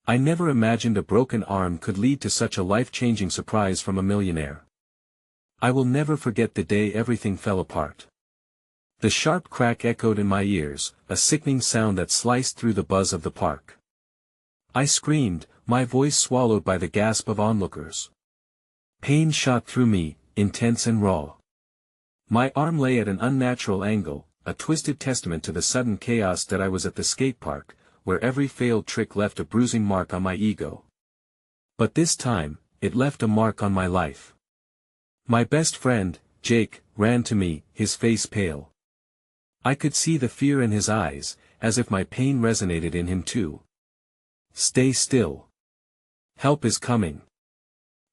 I never imagined a broken arm could lead to such a life-changing surprise from a millionaire. I will never forget the day everything fell apart. The sharp crack echoed in my ears, a sickening sound that sliced through the buzz of the park. I screamed, my voice swallowed by the gasp of onlookers. Pain shot through me, intense and raw. My arm lay at an unnatural angle, a twisted testament to the sudden chaos that I was at the skate park, where every failed trick left a bruising mark on my ego. But this time, it left a mark on my life. My best friend, Jake, ran to me, his face pale. I could see the fear in his eyes, as if my pain resonated in him too. Stay still. Help is coming.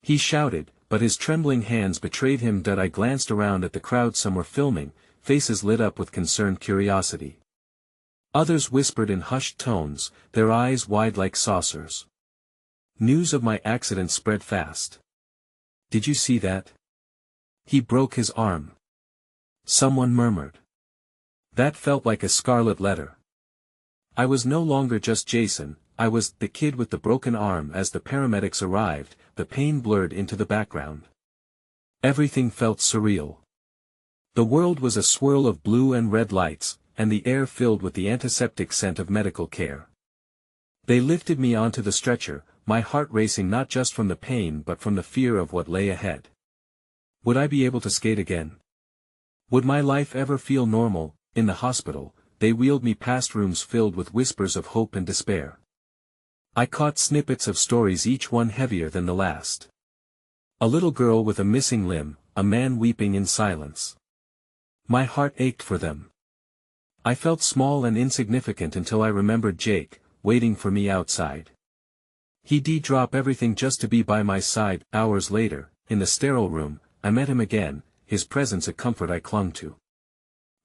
He shouted, but his trembling hands betrayed him. I glanced around at the crowd. Some were filming, faces lit up with concerned curiosity. Others whispered in hushed tones, their eyes wide like saucers. News of my accident spread fast. Did you see that? He broke his arm. Someone murmured. That felt like a scarlet letter. I was no longer just Jason, I was the kid with the broken arm. As the paramedics arrived, the pain blurred into the background. Everything felt surreal. The world was a swirl of blue and red lights, and the air filled with the antiseptic scent of medical care. They lifted me onto the stretcher, my heart racing not just from the pain but from the fear of what lay ahead. Would I be able to skate again? Would my life ever feel normal? In the hospital, they wheeled me past rooms filled with whispers of hope and despair. I caught snippets of stories, each one heavier than the last. A little girl with a missing limb, a man weeping in silence. My heart ached for them. I felt small and insignificant until I remembered Jake, waiting for me outside. He'd drop everything just to be by my side. Hours later, in the sterile room, I met him again, his presence a comfort I clung to.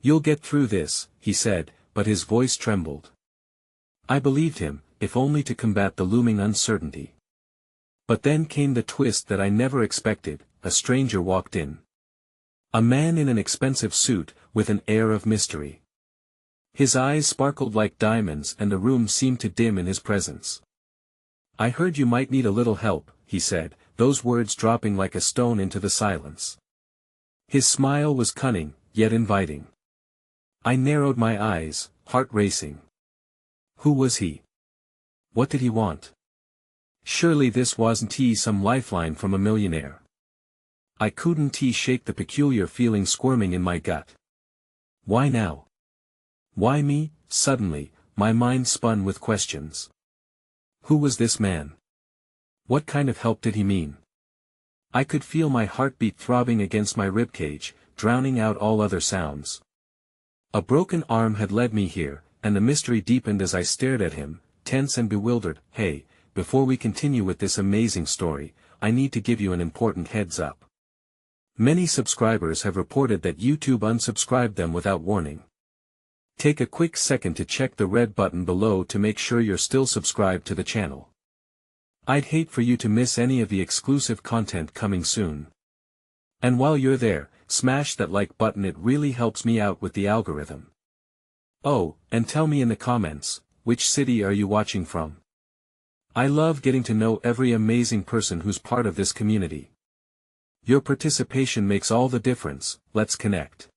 You'll get through this, he said, but his voice trembled. I believed him, if only to combat the looming uncertainty. But then came the twist that I never expected. A stranger walked in. A man in an expensive suit, with an air of mystery. His eyes sparkled like diamonds and the room seemed to dim in his presence. I heard you might need a little help, he said, those words dropping like a stone into the silence. His smile was cunning, yet inviting. I narrowed my eyes, heart racing. Who was he? What did he want? Surely this wasn't some lifeline from a millionaire. I couldn't shake the peculiar feeling squirming in my gut. Why now? Why me? Suddenly, my mind spun with questions. Who was this man? What kind of help did he mean? I could feel my heartbeat throbbing against my ribcage, drowning out all other sounds. A broken arm had led me here, and the mystery deepened as I stared at him, tense and bewildered. Hey, before we continue with this amazing story, I need to give you an important heads up. Many subscribers have reported that YouTube unsubscribed them without warning. Take a quick second to check the red button below to make sure you're still subscribed to the channel. I'd hate for you to miss any of the exclusive content coming soon. And while you're there, smash that like button, it really helps me out with the algorithm. Oh, and tell me in the comments, which city are you watching from? I love getting to know every amazing person who's part of this community. Your participation makes all the difference. Let's connect.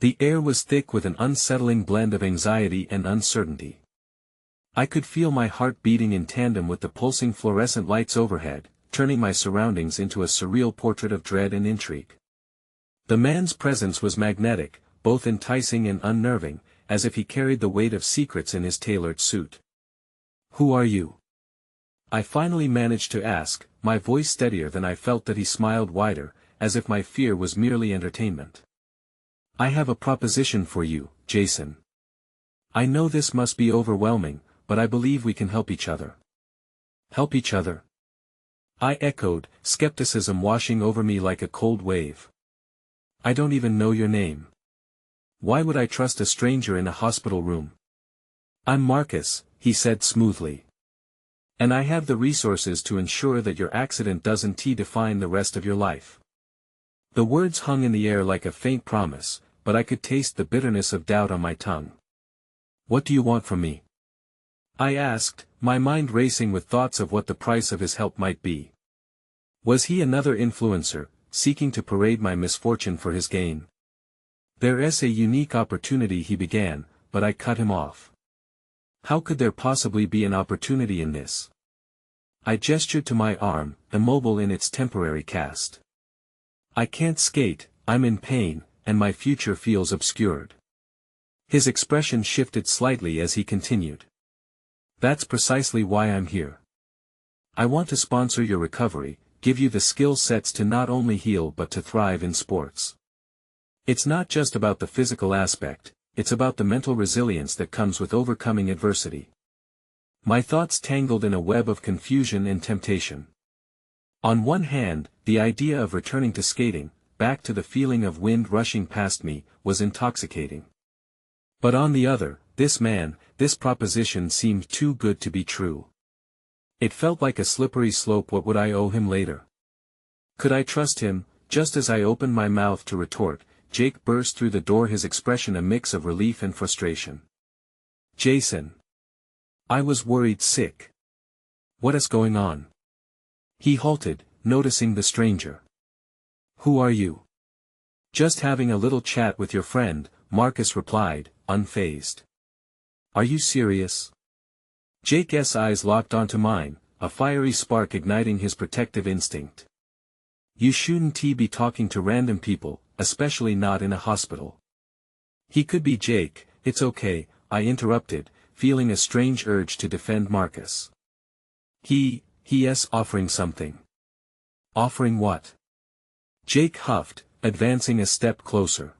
The air was thick with an unsettling blend of anxiety and uncertainty. I could feel my heart beating in tandem with the pulsing fluorescent lights overhead, turning my surroundings into a surreal portrait of dread and intrigue. The man's presence was magnetic, both enticing and unnerving, as if he carried the weight of secrets in his tailored suit. Who are you? I finally managed to ask, my voice steadier than I felt. That he smiled wider, as if my fear was merely entertainment. I have a proposition for you, Jason. I know this must be overwhelming, but I believe we can help each other. Help each other? I echoed, skepticism washing over me like a cold wave. I don't even know your name. Why would I trust a stranger in a hospital room? I'm Marcus, he said smoothly. And I have the resources to ensure that your accident doesn't define the rest of your life. The words hung in the air like a faint promise, but I could taste the bitterness of doubt on my tongue. What do you want from me? I asked, my mind racing with thoughts of what the price of his help might be. Was he another influencer, seeking to parade my misfortune for his gain? There's a unique opportunity, he began, but I cut him off. How could there possibly be an opportunity in this? I gestured to my arm, immobile in its temporary cast. I can't skate, I'm in pain, and my future feels obscured. His expression shifted slightly as he continued. That's precisely why I'm here. I want to sponsor your recovery, give you the skill sets to not only heal but to thrive in sports. It's not just about the physical aspect, it's about the mental resilience that comes with overcoming adversity. My thoughts tangled in a web of confusion and temptation. On one hand, the idea of returning to skating, back to the feeling of wind rushing past me, was intoxicating. But on the other, this proposition seemed too good to be true. It felt like a slippery slope. What would I owe him later? Could I trust him? Just as I opened my mouth to retort, Jake burst through the door, his expression a mix of relief and frustration. Jason. I was worried sick. What is going on? He halted, noticing the stranger. Who are you? Just having a little chat with your friend, Marcus replied, unfazed. Are you serious? Jake's eyes locked onto mine, a fiery spark igniting his protective instinct. You shouldn't be talking to random people, especially not in a hospital. He could be Jake. It's okay, I interrupted, feeling a strange urge to defend Marcus. He's offering something. Offering what? Jake huffed, advancing a step closer.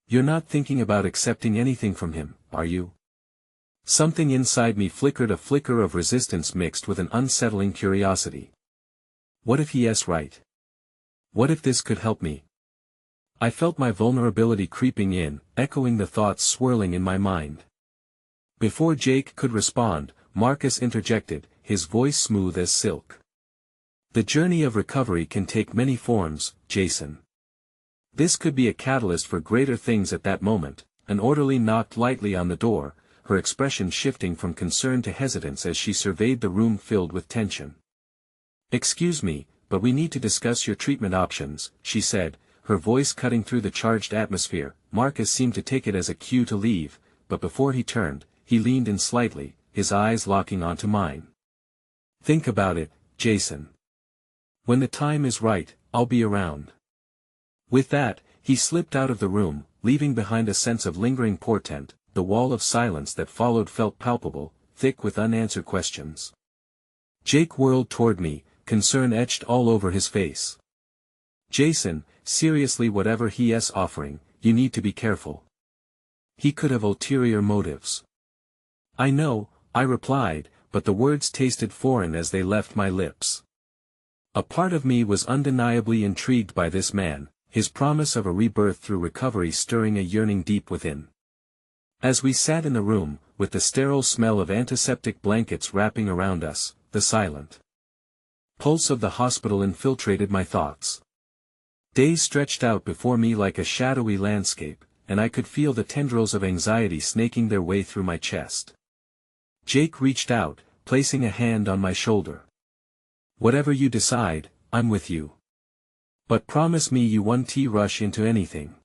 You're not thinking about accepting anything from him, are you? Something inside me flickered, a flicker of resistance mixed with an unsettling curiosity. What if he's right? What if this could help me? I felt my vulnerability creeping in, echoing the thoughts swirling in my mind. Before Jake could respond, Marcus interjected, his voice smooth as silk. The journey of recovery can take many forms, Jason. This could be a catalyst for greater things. At that moment, an orderly knocked lightly on the door, her expression shifting from concern to hesitance as she surveyed the room filled with tension. Excuse me, but we need to discuss your treatment options, she said, her voice cutting through the charged atmosphere. Marcus seemed to take it as a cue to leave, but before he turned, he leaned in slightly, his eyes locking onto mine. Think about it, Jason. When the time is right, I'll be around. With that, he slipped out of the room, leaving behind a sense of lingering portent. The wall of silence that followed felt palpable, thick with unanswered questions. Jake whirled toward me, concern etched all over his face. Jason, seriously, whatever he's offering, you need to be careful. He could have ulterior motives. I know, I replied, but the words tasted foreign as they left my lips. A part of me was undeniably intrigued by this man, his promise of a rebirth through recovery stirring a yearning deep within. As we sat in the room, with the sterile smell of antiseptic blankets wrapping around us, the silent pulse of the hospital infiltrated my thoughts. Days stretched out before me like a shadowy landscape, and I could feel the tendrils of anxiety snaking their way through my chest. Jake reached out, placing a hand on my shoulder. Whatever you decide, I'm with you. But promise me you won't rush into anything.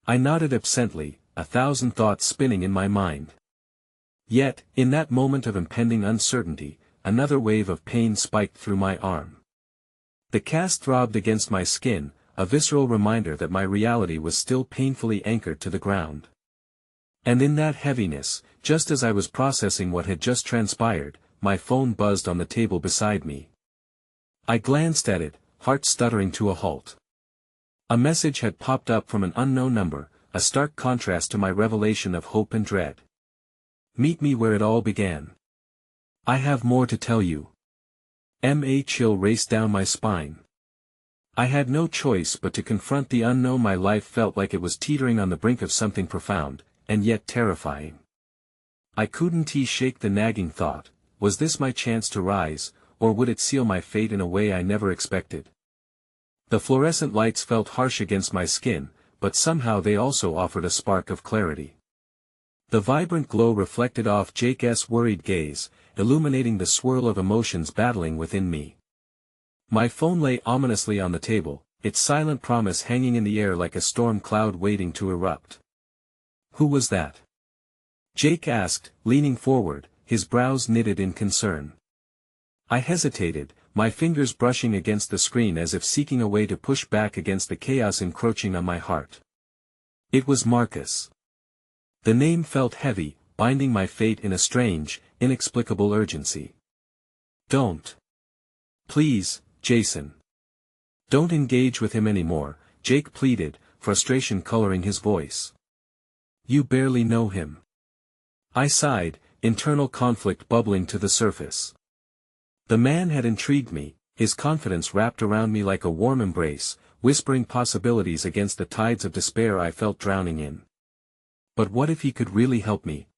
I nodded absently, a thousand thoughts spinning in my mind. Yet, in that moment of impending uncertainty, another wave of pain spiked through my arm. The cast throbbed against my skin, a visceral reminder that my reality was still painfully anchored to the ground. And in that heaviness, just as I was processing what had just transpired, my phone buzzed on the table beside me. I glanced at it, heart stuttering to a halt. A message had popped up from an unknown number, a stark contrast to my revelation of hope and dread. Meet me where it all began. I have more to tell you. A chill raced down my spine. I had no choice but to confront the unknown. My life felt like it was teetering on the brink of something profound, and yet terrifying. I couldn't shake the nagging thought, was this my chance to rise, or would it seal my fate in a way I never expected? The fluorescent lights felt harsh against my skin, but somehow they also offered a spark of clarity. The vibrant glow reflected off Jake's worried gaze, illuminating the swirl of emotions battling within me. My phone lay ominously on the table, its silent promise hanging in the air like a storm cloud waiting to erupt. "Who was that?" Jake asked, leaning forward, his brows knitted in concern. I hesitated, my fingers brushing against the screen as if seeking a way to push back against the chaos encroaching on my heart. It was Marcus. The name felt heavy, binding my fate in a strange, inexplicable urgency. "Don't. Please, Jason. Don't engage with him anymore," Jake pleaded, frustration coloring his voice. "You barely know him." I sighed, internal conflict bubbling to the surface. The man had intrigued me, his confidence wrapped around me like a warm embrace, whispering possibilities against the tides of despair I felt drowning in. But what if he could really help me?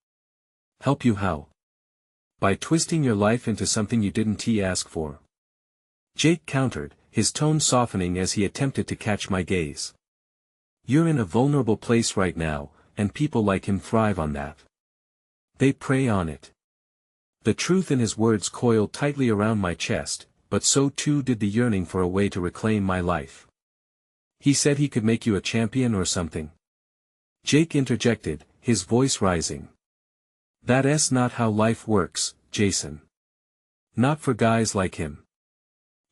"Help you how?" "By twisting your life into something you didn't ask for." Jake countered, his tone softening as he attempted to catch my gaze. "You're in a vulnerable place right now, and people like him thrive on that. They prey on it." The truth in his words coiled tightly around my chest, but so too did the yearning for a way to reclaim my life. "He said he could make you a champion or something?" Jake interjected, his voice rising. "That's not how life works, Jason. Not for guys like him.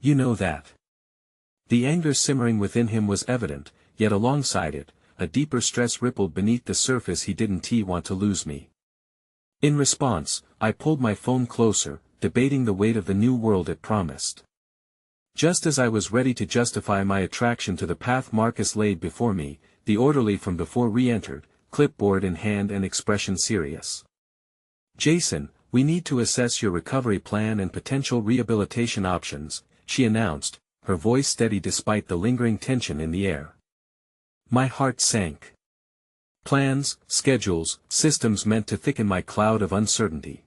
You know that." The anger simmering within him was evident, yet alongside it, a deeper stress rippled beneath the surface. He didn't want to lose me. In response, I pulled my phone closer, debating the weight of the new world it promised. Just as I was ready to justify my attraction to the path Marcus laid before me, the orderly from before re-entered, clipboard in hand and expression serious. "Jason, we need to assess your recovery plan and potential rehabilitation options," she announced, her voice steady despite the lingering tension in the air. My heart sank. Plans, schedules, systems meant to thicken my cloud of uncertainty.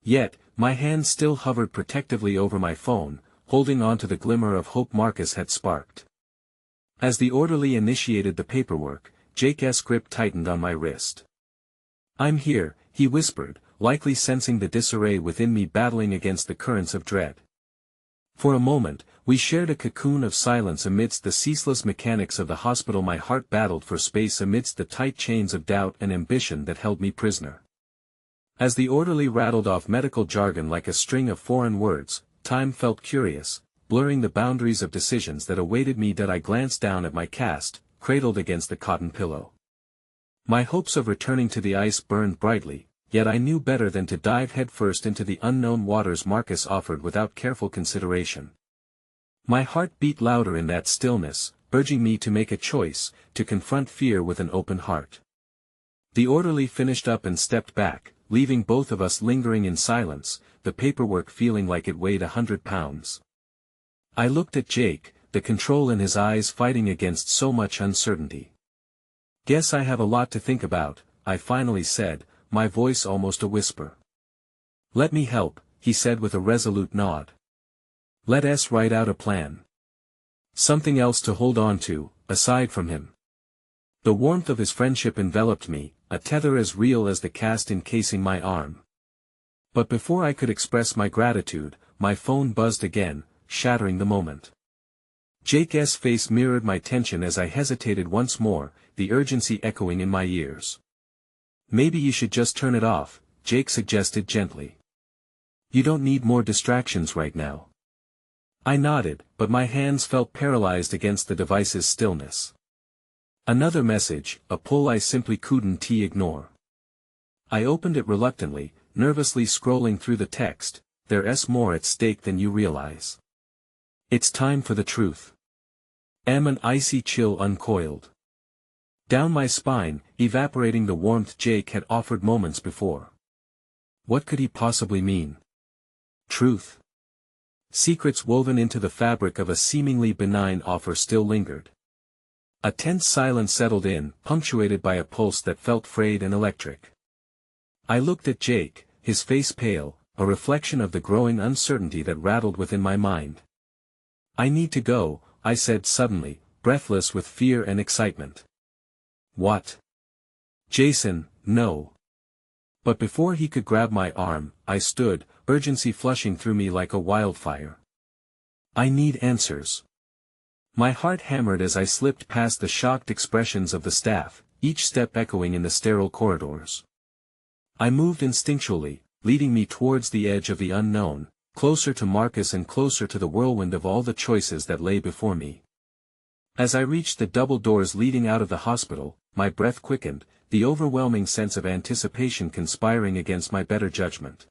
Yet, my hand still hovered protectively over my phone, holding on to the glimmer of hope Marcus had sparked. As the orderly initiated the paperwork, Jake's grip tightened on my wrist. "I'm here," he whispered, likely sensing the disarray within me battling against the currents of dread. For a moment, we shared a cocoon of silence amidst the ceaseless mechanics of the hospital. My heart battled for space amidst the tight chains of doubt and ambition that held me prisoner. As the orderly rattled off medical jargon like a string of foreign words, time felt curious, blurring the boundaries of decisions that awaited me. I glanced down at my cast, cradled against the cotton pillow. My hopes of returning to the ice burned brightly, yet I knew better than to dive headfirst into the unknown waters Marcus offered without careful consideration. My heart beat louder in that stillness, urging me to make a choice, to confront fear with an open heart. The orderly finished up and stepped back, leaving both of us lingering in silence, the paperwork feeling like it weighed 100 pounds. I looked at Jake, the control in his eyes fighting against so much uncertainty. "Guess I have a lot to think about," I finally said, my voice almost a whisper. "Let me help," he said with a resolute nod. "Let us write out a plan." Something else to hold on to, aside from him. The warmth of his friendship enveloped me, a tether as real as the cast encasing my arm. But before I could express my gratitude, my phone buzzed again, shattering the moment. Jake's face mirrored my tension as I hesitated once more, the urgency echoing in my ears. "Maybe you should just turn it off," Jake suggested gently. "You don't need more distractions right now." I nodded, but my hands felt paralyzed against the device's stillness. Another message, a pull I simply couldn't ignore. I opened it reluctantly, nervously scrolling through the text. "There's more at stake than you realize. It's time for the truth." An icy chill uncoiled down my spine, evaporating the warmth Jake had offered moments before. What could he possibly mean? Truth? Secrets woven into the fabric of a seemingly benign offer still lingered. A tense silence settled in, punctuated by a pulse that felt frayed and electric. I looked at Jake, his face pale, a reflection of the growing uncertainty that rattled within my mind. "I need to go," I said suddenly, breathless with fear and excitement. "What?" "Jason, no. But before he could grab my arm, I stood, urgency flushing through me like a wildfire. I need answers. My heart hammered as I slipped past the shocked expressions of the staff, each step echoing in the sterile corridors. I moved instinctually, leading me towards the edge of the unknown, closer to Marcus and closer to the whirlwind of all the choices that lay before me. As I reached the double doors leading out of the hospital, my breath quickened, the overwhelming sense of anticipation conspiring against my better judgment.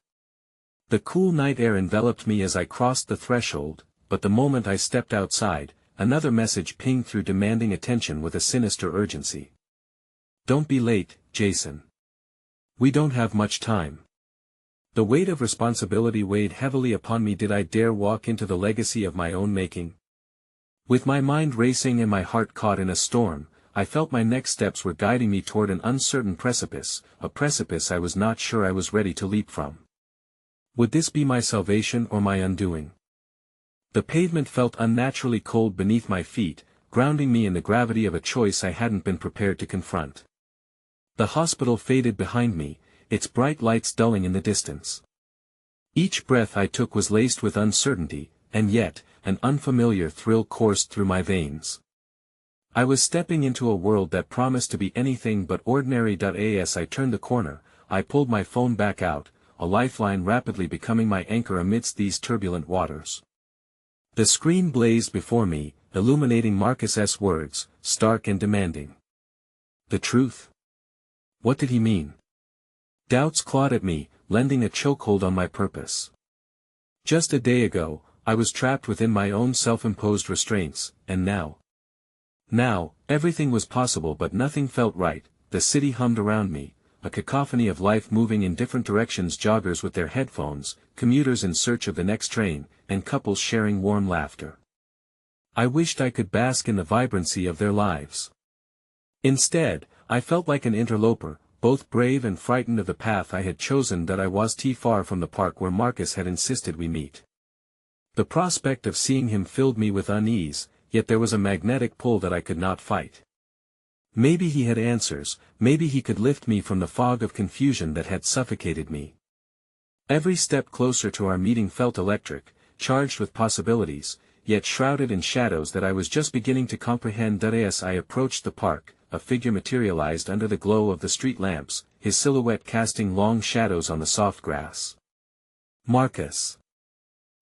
The cool night air enveloped me as I crossed the threshold, but the moment I stepped outside, another message pinged through demanding attention with a sinister urgency. Don't be late, Jason. We don't have much time. The weight of responsibility weighed heavily upon me. Did I dare walk into the legacy of my own making? With my mind racing and my heart caught in a storm, I felt my next steps were guiding me toward an uncertain precipice, a precipice I was not sure I was ready to leap from. Would this be my salvation or my undoing? The pavement felt unnaturally cold beneath my feet, grounding me in the gravity of a choice I hadn't been prepared to confront. The hospital faded behind me, its bright lights dulling in the distance. Each breath I took was laced with uncertainty, and yet, an unfamiliar thrill coursed through my veins. I was stepping into a world that promised to be anything but ordinary. As I turned the corner, I pulled my phone back out, a lifeline rapidly becoming my anchor amidst these turbulent waters. The screen blazed before me, illuminating Marcus's words, stark and demanding. The truth? What did he mean? Doubts clawed at me, lending a chokehold on my purpose. Just a day ago, I was trapped within my own self-imposed restraints, and now, everything was possible but nothing felt right. The city hummed around me, a cacophony of life moving in different directions, joggers with their headphones, commuters in search of the next train, and couples sharing warm laughter. I wished I could bask in the vibrancy of their lives. Instead, I felt like an interloper, both brave and frightened of the path I had chosen. That I was too far from the park where Marcus had insisted we meet. The prospect of seeing him filled me with unease, yet there was a magnetic pull that I could not fight. Maybe he had answers, maybe he could lift me from the fog of confusion that had suffocated me. Every step closer to our meeting felt electric, charged with possibilities, yet shrouded in shadows that I was just beginning to comprehend. As I approached the park, a figure materialized under the glow of the street lamps, his silhouette casting long shadows on the soft grass. Marcus.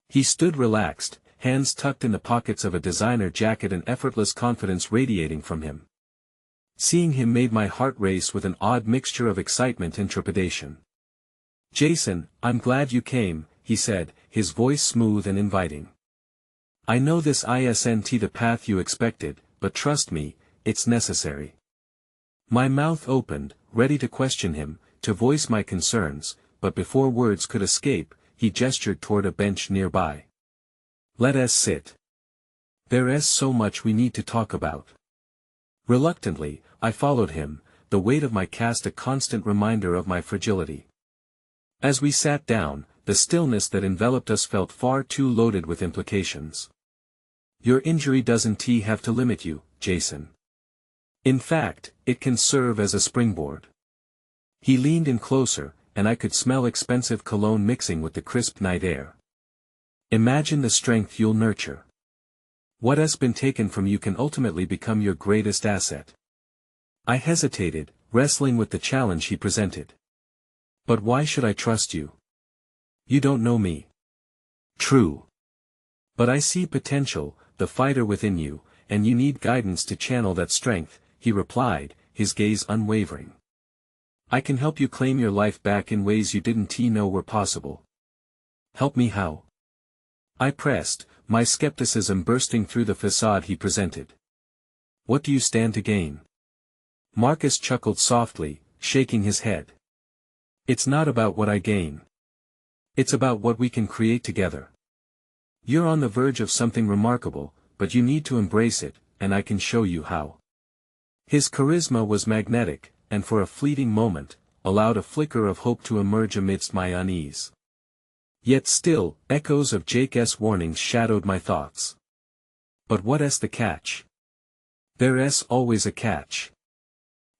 He stood relaxed, hands tucked in the pockets of a designer jacket, and effortless confidence radiating from him. Seeing him made my heart race with an odd mixture of excitement and trepidation. Jason, I'm glad you came, he said, his voice smooth and inviting. I know this isn't the path you expected, but trust me, it's necessary. My mouth opened, ready to question him, to voice my concerns, but before words could escape, he gestured toward a bench nearby. Let us sit. There's so much we need to talk about. Reluctantly, I followed him, the weight of my cast a constant reminder of my fragility. As we sat down, the stillness that enveloped us felt far too loaded with implications. Your injury doesn't have to limit you, Jason. In fact, it can serve as a springboard. He leaned in closer, and I could smell expensive cologne mixing with the crisp night air. Imagine the strength you'll nurture. What has been taken from you can ultimately become your greatest asset. I hesitated, wrestling with the challenge he presented. But why should I trust you? You don't know me. True. But I see potential, the fighter within you, and you need guidance to channel that strength, he replied, his gaze unwavering. I can help you claim your life back in ways you didn't know were possible. Help me how? I pressed, my skepticism bursting through the facade he presented. What do you stand to gain? Marcus chuckled softly, shaking his head. It's not about what I gain. It's about what we can create together. You're on the verge of something remarkable, but you need to embrace it, and I can show you how. His charisma was magnetic, and for a fleeting moment, allowed a flicker of hope to emerge amidst my unease. Yet still, echoes of Jake's warnings shadowed my thoughts. But what's the catch? There's always a catch.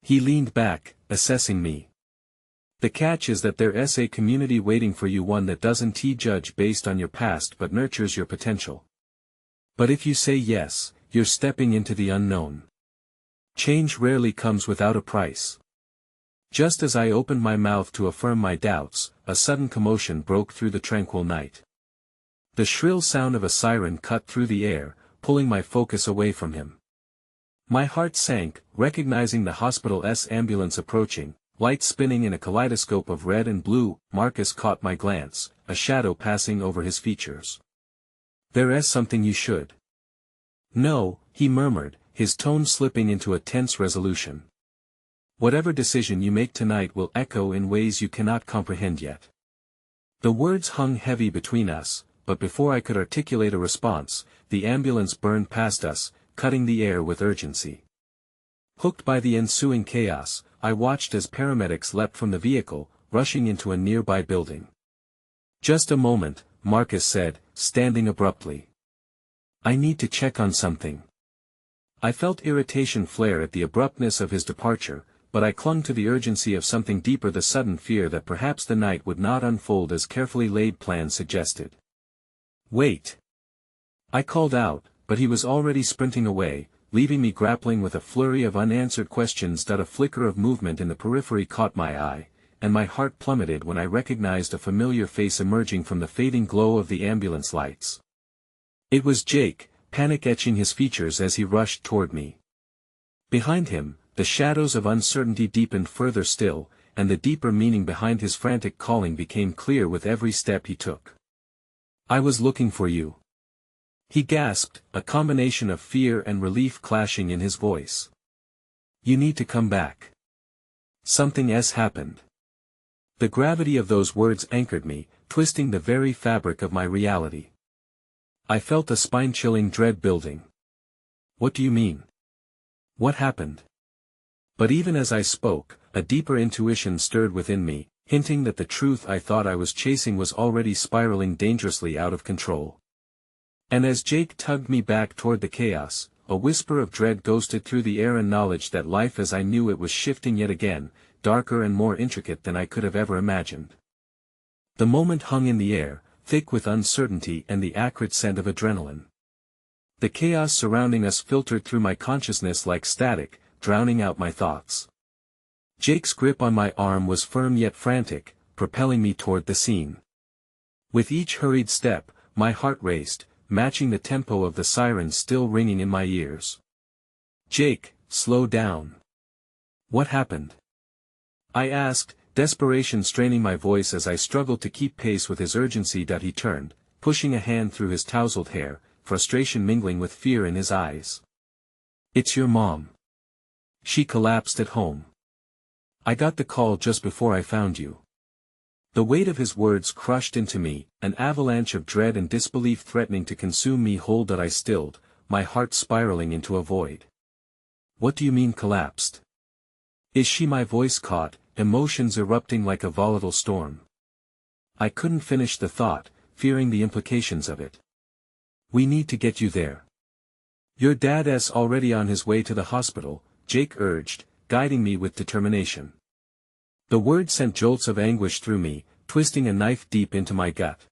He leaned back, assessing me. The catch is that there's a community waiting for you, one that doesn't judge based on your past but nurtures your potential. But if you say yes, you're stepping into the unknown. Change rarely comes without a price. Just as I opened my mouth to affirm my doubts, a sudden commotion broke through the tranquil night. The shrill sound of a siren cut through the air, pulling my focus away from him. My heart sank, recognizing the hospital's ambulance approaching, lights spinning in a kaleidoscope of red and blue. Marcus caught my glance, a shadow passing over his features. "There's something you should know," he murmured, his tone slipping into a tense resolution. "Whatever decision you make tonight will echo in ways you cannot comprehend yet." The words hung heavy between us, but before I could articulate a response, the ambulance burned past us, cutting the air with urgency. Hooked by the ensuing chaos, I watched as paramedics leapt from the vehicle, rushing into a nearby building. "Just a moment," Marcus said, standing abruptly. "I need to check on something." I felt irritation flare at the abruptness of his departure, but I clung to the urgency of something deeper, the sudden fear that perhaps the night would not unfold as carefully laid plans suggested. "Wait!" I called out, but he was already sprinting away, leaving me grappling with a flurry of unanswered questions. A flicker of movement in the periphery caught my eye, and my heart plummeted when I recognized a familiar face emerging from the fading glow of the ambulance lights. It was Jake, panic etching his features as he rushed toward me. Behind him, the shadows of uncertainty deepened further still, and the deeper meaning behind his frantic calling became clear with every step he took. "I was looking for you," he gasped, a combination of fear and relief clashing in his voice. "You need to come back. Something's happened." The gravity of those words anchored me, twisting the very fabric of my reality. I felt a spine-chilling dread building. "What do you mean? What happened?" But even as I spoke, a deeper intuition stirred within me, hinting that the truth I thought I was chasing was already spiraling dangerously out of control. And as Jake tugged me back toward the chaos, a whisper of dread ghosted through the air, and knowledge that life as I knew it was shifting yet again, darker and more intricate than I could have ever imagined. The moment hung in the air, thick with uncertainty and the acrid scent of adrenaline. The chaos surrounding us filtered through my consciousness like static, drowning out my thoughts. Jake's grip on my arm was firm yet frantic, propelling me toward the scene. With each hurried step, my heart raced, matching the tempo of the sirens still ringing in my ears. "Jake, slow down. What happened?" I asked, desperation straining my voice as I struggled to keep pace with his urgency. He turned, pushing a hand through his tousled hair, frustration mingling with fear in his eyes. "It's your mom. She collapsed at home. I got the call just before I found you." The weight of his words crushed into me, an avalanche of dread and disbelief threatening to consume me whole. I stilled, my heart spiraling into a void. "What do you mean collapsed? Is she?" My voice caught, emotions erupting like a volatile storm. I couldn't finish the thought, fearing the implications of it. "We need to get you there. Your dad's already on his way to the hospital," Jake urged, guiding me with determination. The words sent jolts of anguish through me, twisting a knife deep into my gut.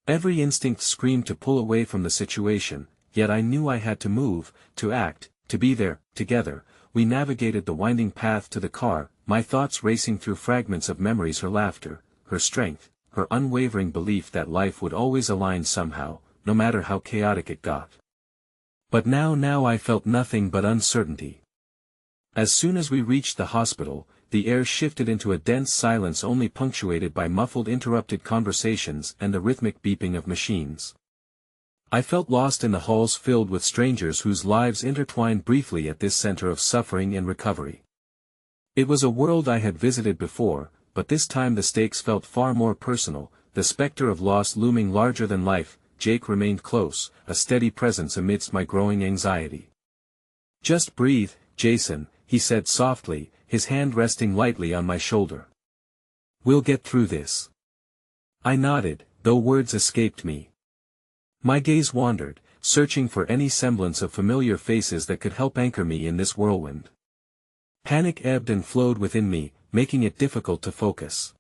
Every instinct screamed to pull away from the situation, yet I knew I had to move, to act, to be there. Together, we navigated the winding path to the car, my thoughts racing through fragments of memories: her laughter, her strength, her unwavering belief that life would always align somehow, no matter how chaotic it got. But now I felt nothing but uncertainty. As soon as we reached the hospital, the air shifted into a dense silence only punctuated by muffled interrupted conversations and the rhythmic beeping of machines. I felt lost in the halls filled with strangers whose lives intertwined briefly at this center of suffering and recovery. It was a world I had visited before, but this time the stakes felt far more personal, the specter of loss looming larger than life. Jake remained close, a steady presence amidst my growing anxiety. "Just breathe, Jason," he said softly, his hand resting lightly on my shoulder. "We'll get through this." I nodded, though words escaped me. My gaze wandered, searching for any semblance of familiar faces that could help anchor me in this whirlwind. Panic ebbed and flowed within me, making it difficult to focus.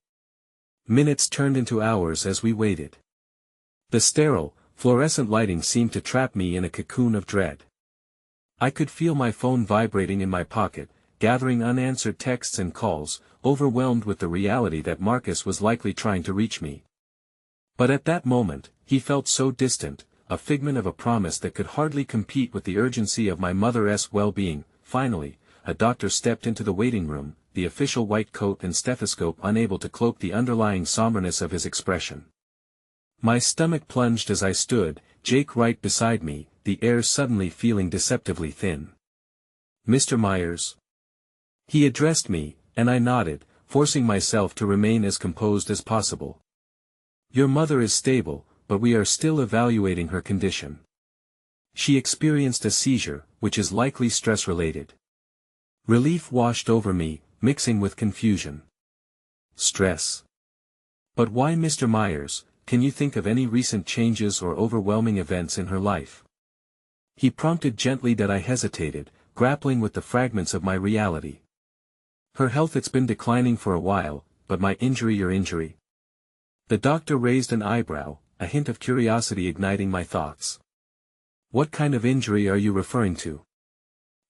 Minutes turned into hours as we waited. The sterile, fluorescent lighting seemed to trap me in a cocoon of dread. I could feel my phone vibrating in my pocket, gathering unanswered texts and calls, overwhelmed with the reality that Marcus was likely trying to reach me. But at that moment, he felt so distant, a figment of a promise that could hardly compete with the urgency of my mother's well-being. Finally, a doctor stepped into the waiting room, the official white coat and stethoscope unable to cloak the underlying somberness of his expression. My stomach plunged as I stood, Jake right beside me, the air suddenly feeling deceptively thin. "Mr. Myers?" He addressed me, and I nodded, forcing myself to remain as composed as possible. "Your mother is stable, but we are still evaluating her condition. She experienced a seizure, which is likely stress-related." Relief washed over me, mixing with confusion. Stress. But why, Mr. Myers? Can you think of any recent changes or overwhelming events in her life? He prompted gently that I hesitated, grappling with the fragments of my reality. Her health it's been declining for a while, but your injury? The doctor raised an eyebrow, a hint of curiosity igniting my thoughts. What kind of injury are you referring to?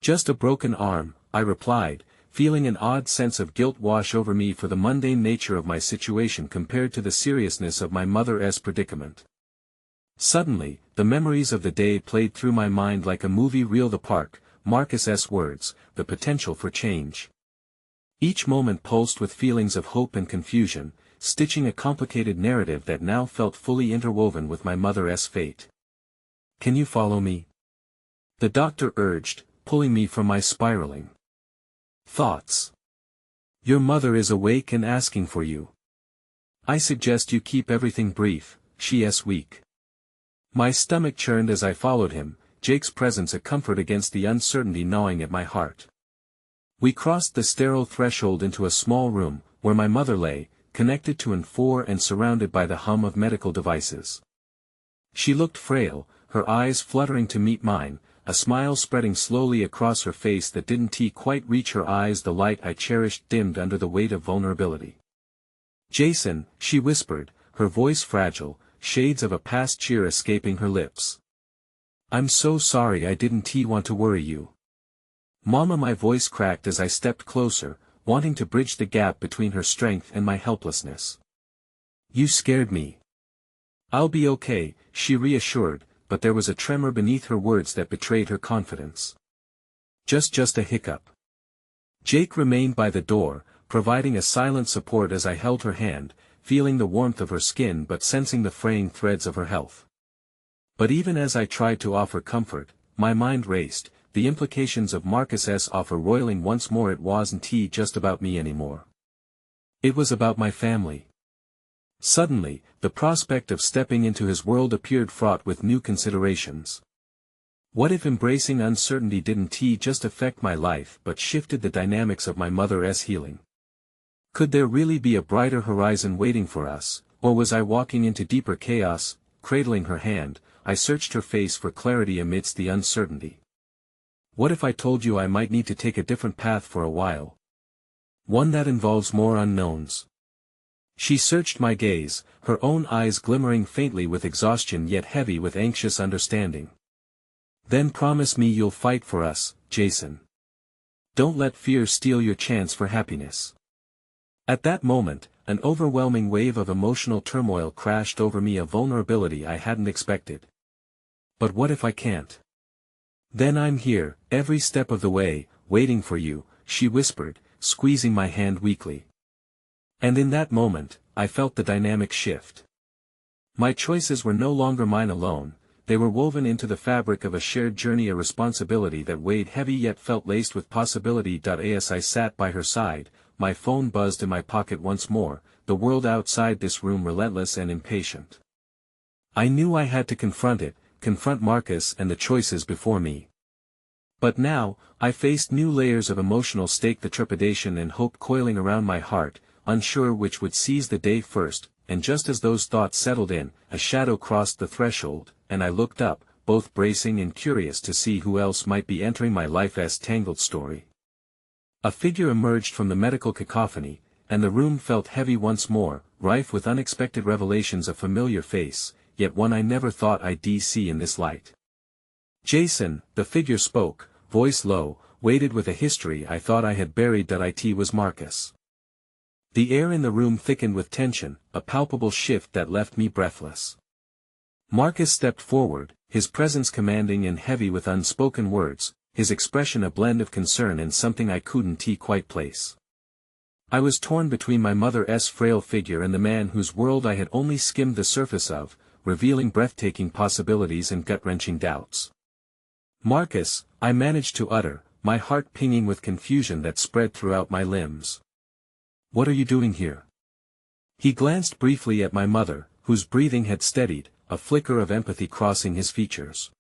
Just a broken arm, I replied, feeling an odd sense of guilt wash over me for the mundane nature of my situation compared to the seriousness of my mother's predicament. Suddenly, the memories of the day played through my mind like a movie reel. The park, Marcus's words, the potential for change. Each moment pulsed with feelings of hope and confusion, stitching a complicated narrative that now felt fully interwoven with my mother's fate. Can you follow me? The doctor urged, pulling me from my spiraling thoughts. Your mother is awake and asking for you. I suggest you keep everything brief, she's weak. My stomach churned as I followed him, Jake's presence a comfort against the uncertainty gnawing at my heart. We crossed the sterile threshold into a small room, where my mother lay, connected to an IV and surrounded by the hum of medical devices. She looked frail, her eyes fluttering to meet mine, a smile spreading slowly across her face that didn't quite reach her eyes. The light I cherished dimmed under the weight of vulnerability. "Jason," she whispered, her voice fragile, shades of a past cheer escaping her lips. "I'm so sorry I didn't want to worry you." "Mama," my voice cracked as I stepped closer, wanting to bridge the gap between her strength and my helplessness. "You scared me." "I'll be okay," she reassured, but there was a tremor beneath her words that betrayed her confidence. Just a hiccup." Jake remained by the door, providing a silent support as I held her hand, feeling the warmth of her skin but sensing the fraying threads of her health. But even as I tried to offer comfort, my mind raced, the implications of Marcus's offer roiling once more. It wasn't just about me anymore. It was about my family. Suddenly, the prospect of stepping into his world appeared fraught with new considerations. What if embracing uncertainty didn't just affect my life but shifted the dynamics of my mother's healing? Could there really be a brighter horizon waiting for us, or was I walking into deeper chaos? Cradling her hand, I searched her face for clarity amidst the uncertainty. "What if I told you I might need to take a different path for a while? One that involves more unknowns?" She searched my gaze, her own eyes glimmering faintly with exhaustion yet heavy with anxious understanding. "Then promise me you'll fight for us, Jason. Don't let fear steal your chance for happiness." At that moment, an overwhelming wave of emotional turmoil crashed over me, a vulnerability I hadn't expected. "But what if I can't? Then I'm here, every step of the way, waiting for you," she whispered, squeezing my hand weakly. And in that moment, I felt the dynamic shift. My choices were no longer mine alone, they were woven into the fabric of a shared journey, a responsibility that weighed heavy yet felt laced with possibility. As I sat by her side, my phone buzzed in my pocket once more, the world outside this room relentless and impatient. I knew I had to confront Marcus and the choices before me. But now, I faced new layers of emotional stake, the trepidation and hope coiling around my heart, unsure which would seize the day first. And just as those thoughts settled in, a shadow crossed the threshold, and I looked up, both bracing and curious to see who else might be entering my life's tangled story. A figure emerged from the medical cacophony, and the room felt heavy once more, rife with unexpected revelations. A familiar face, yet one I never thought I'd see in this light. Jason, the figure spoke, voice low, weighted with a history I thought I had buried. It was Marcus. The air in the room thickened with tension, a palpable shift that left me breathless. Marcus stepped forward, his presence commanding and heavy with unspoken words, his expression a blend of concern and something I couldn't quite place. I was torn between my mother's frail figure and the man whose world I had only skimmed the surface of, revealing breathtaking possibilities and gut-wrenching doubts. "Marcus," I managed to utter, my heart pinging with confusion that spread throughout my limbs. "What are you doing here?" He glanced briefly at my mother, whose breathing had steadied, a flicker of empathy crossing his features.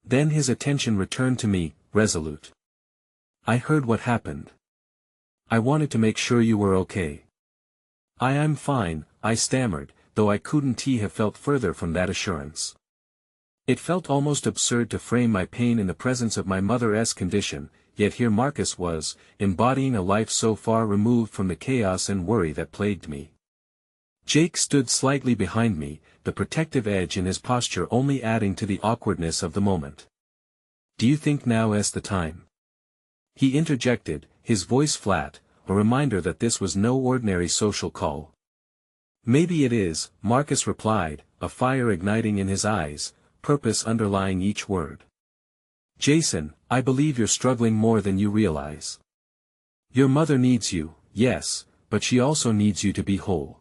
Then his attention returned to me, resolute. "I heard what happened. I wanted to make sure you were okay." I'm fine," I stammered, though I couldn't have felt further from that assurance. It felt almost absurd to frame my pain in the presence of my mother's condition, yet here Marcus was, embodying a life so far removed from the chaos and worry that plagued me. Jake stood slightly behind me, the protective edge in his posture only adding to the awkwardness of the moment. "Do you think now is the time?" he interjected, his voice flat, a reminder that this was no ordinary social call. "Maybe it is," Marcus replied, a fire igniting in his eyes, purpose underlying each word. "Jason, I believe you're struggling more than you realize. Your mother needs you, yes, but she also needs you to be whole.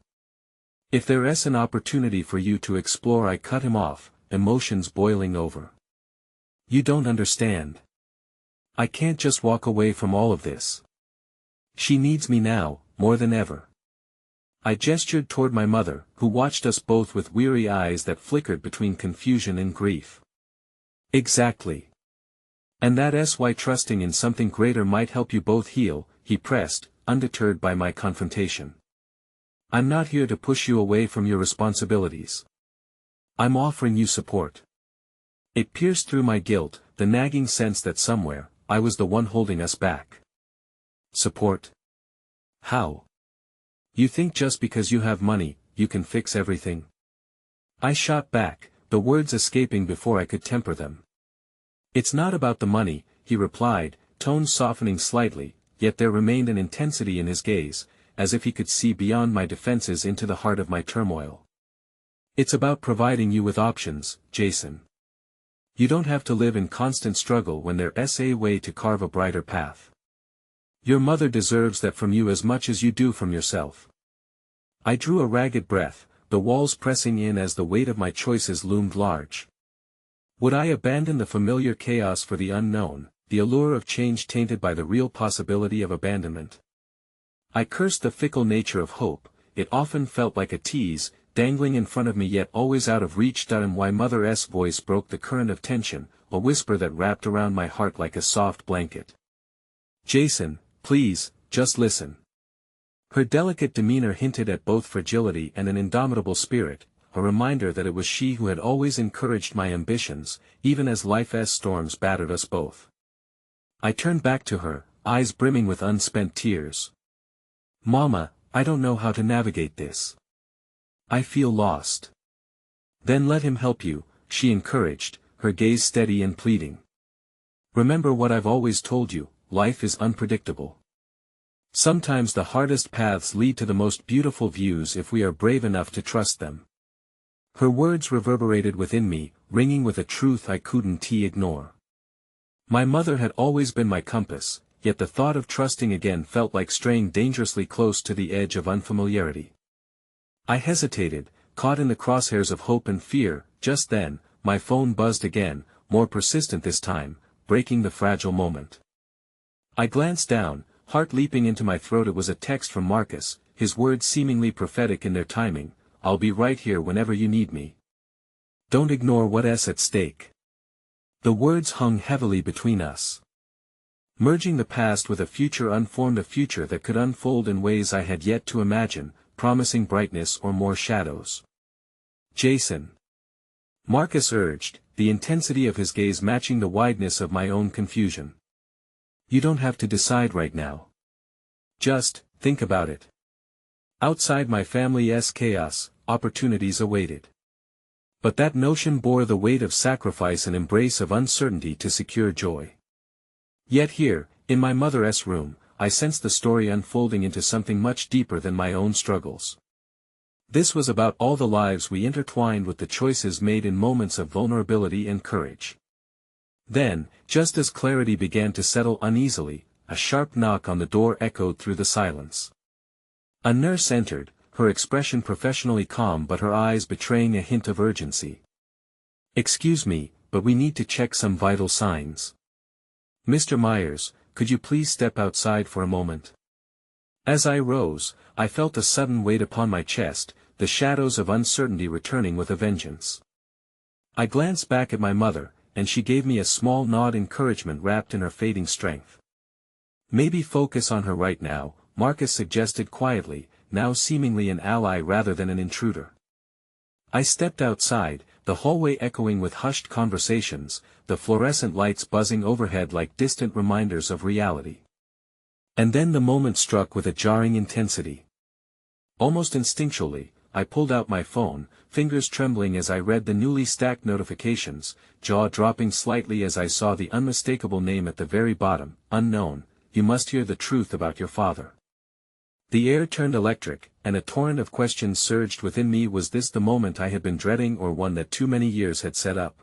If there is an opportunity for you to explore." I cut him off, emotions boiling over. "You don't understand. I can't just walk away from all of this. She needs me now, more than ever." I gestured toward my mother, who watched us both with weary eyes that flickered between confusion and grief. "Exactly. And that's why trusting in something greater might help you both heal," he pressed, undeterred by my confrontation. "I'm not here to push you away from your responsibilities. I'm offering you support." It pierced through my guilt, the nagging sense that somewhere, I was the one holding us back. "Support? How? You think just because you have money, you can fix everything?" I shot back, the words escaping before I could temper them. "It's not about the money," he replied, tone softening slightly, yet there remained an intensity in his gaze, as if he could see beyond my defenses into the heart of my turmoil. "It's about providing you with options, Jason. You don't have to live in constant struggle when there's a way to carve a brighter path. Your mother deserves that from you as much as you do from yourself." I drew a ragged breath, the walls pressing in as the weight of my choices loomed large. Would I abandon the familiar chaos for the unknown, the allure of change tainted by the real possibility of abandonment? I cursed the fickle nature of hope. It often felt like a tease, dangling in front of me yet always out of reach. And why mother's voice broke the current of tension, a whisper that wrapped around my heart like a soft blanket. "Jason, please, just listen." Her delicate demeanor hinted at both fragility and an indomitable spirit, a reminder that it was she who had always encouraged my ambitions, even as life's storms battered us both. I turned back to her, eyes brimming with unspent tears. "Mama, I don't know how to navigate this. I feel lost." "Then let him help you," she encouraged, her gaze steady and pleading. "Remember what I've always told you, life is unpredictable. Sometimes the hardest paths lead to the most beautiful views if we are brave enough to trust them." Her words reverberated within me, ringing with a truth I couldn't ignore. My mother had always been my compass, yet the thought of trusting again felt like straying dangerously close to the edge of unfamiliarity. I hesitated, caught in the crosshairs of hope and fear. Just then, my phone buzzed again, more persistent this time, breaking the fragile moment. I glanced down, heart leaping into my throat. It was a text from Marcus, his words seemingly prophetic in their timing. "I'll be right here whenever you need me. Don't ignore what's at stake." The words hung heavily between us, merging the past with a future unformed, a future that could unfold in ways I had yet to imagine, promising brightness or more shadows. "Jason," Marcus urged, the intensity of his gaze matching the wideness of my own confusion. You don't have to decide right now. Just, think about it. Outside my family's chaos, opportunities awaited. But that notion bore the weight of sacrifice and embrace of uncertainty to secure joy. Yet here, in my mother's room, I sensed the story unfolding into something much deeper than my own struggles. This was about all the lives we intertwined with the choices made in moments of vulnerability and courage. Then, just as clarity began to settle uneasily, a sharp knock on the door echoed through the silence. A nurse entered, her expression professionally calm but her eyes betraying a hint of urgency. "Excuse me, but we need to check some vital signs. Mr. Myers, could you please step outside for a moment?" As I rose, I felt a sudden weight upon my chest, the shadows of uncertainty returning with a vengeance. I glanced back at my mother, and she gave me a small nod, encouragement wrapped in her fading strength. "Maybe focus on her right now," Marcus suggested quietly, now seemingly an ally rather than an intruder. I stepped outside, the hallway echoing with hushed conversations, the fluorescent lights buzzing overhead like distant reminders of reality. And then the moment struck with a jarring intensity. Almost instinctually, I pulled out my phone, fingers trembling as I read the newly stacked notifications, jaw dropping slightly as I saw the unmistakable name at the very bottom, "Unknown, you must hear the truth about your father." The air turned electric, and a torrent of questions surged within me. Was this the moment I had been dreading, or one that too many years had set up?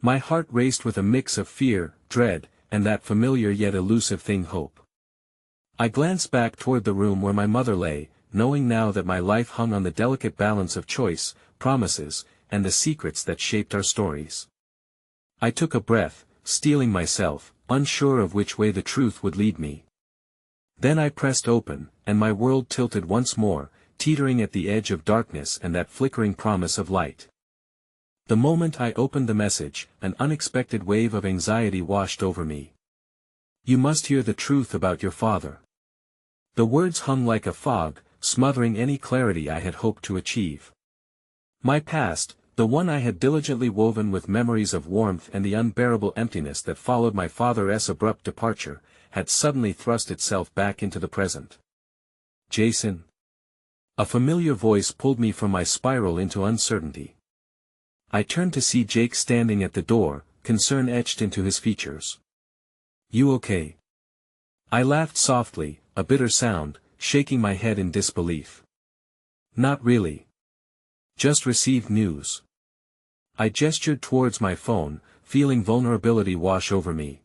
My heart raced with a mix of fear, dread, and that familiar yet elusive thing, hope. I glanced back toward the room where my mother lay, knowing now that my life hung on the delicate balance of choice, promises, and the secrets that shaped our stories. I took a breath, steeling myself, unsure of which way the truth would lead me. Then I pressed open, and my world tilted once more, teetering at the edge of darkness and that flickering promise of light. The moment I opened the message, an unexpected wave of anxiety washed over me. "You must hear the truth about your father." The words hung like a fog, smothering any clarity I had hoped to achieve. My past, the one I had diligently woven with memories of warmth and the unbearable emptiness that followed my father's abrupt departure, had suddenly thrust itself back into the present. "Jason." A familiar voice pulled me from my spiral into uncertainty. I turned to see Jake standing at the door, concern etched into his features. "You okay?" I laughed softly, a bitter sound, shaking my head in disbelief. "Not really. Just received news." I gestured towards my phone, feeling vulnerability wash over me.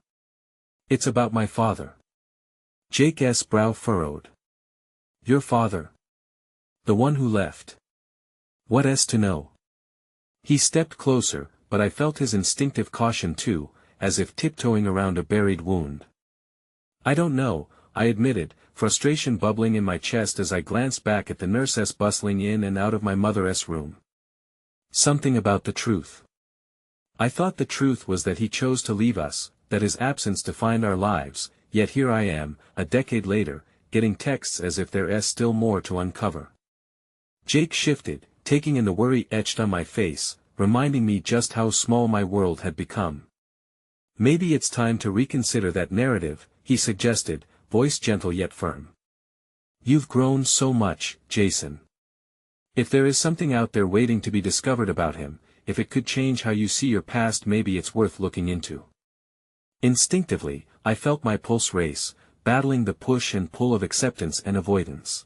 "It's about my father." Jake's brow furrowed. "Your father? The one who left? What's to know?" He stepped closer, but I felt his instinctive caution too, as if tiptoeing around a buried wound. "I don't know," I admitted, frustration bubbling in my chest as I glanced back at the nurses bustling in and out of my mother's room. "Something about the truth. I thought the truth was that he chose to leave us, that his absence defined our lives, yet here I am, a decade later, getting texts as if there's still more to uncover." Jake shifted, taking in the worry etched on my face, reminding me just how small my world had become. "Maybe it's time to reconsider that narrative," he suggested, voice gentle yet firm. "You've grown so much, Jason. If there is something out there waiting to be discovered about him, if it could change how you see your past, maybe it's worth looking into." Instinctively, I felt my pulse race, battling the push and pull of acceptance and avoidance.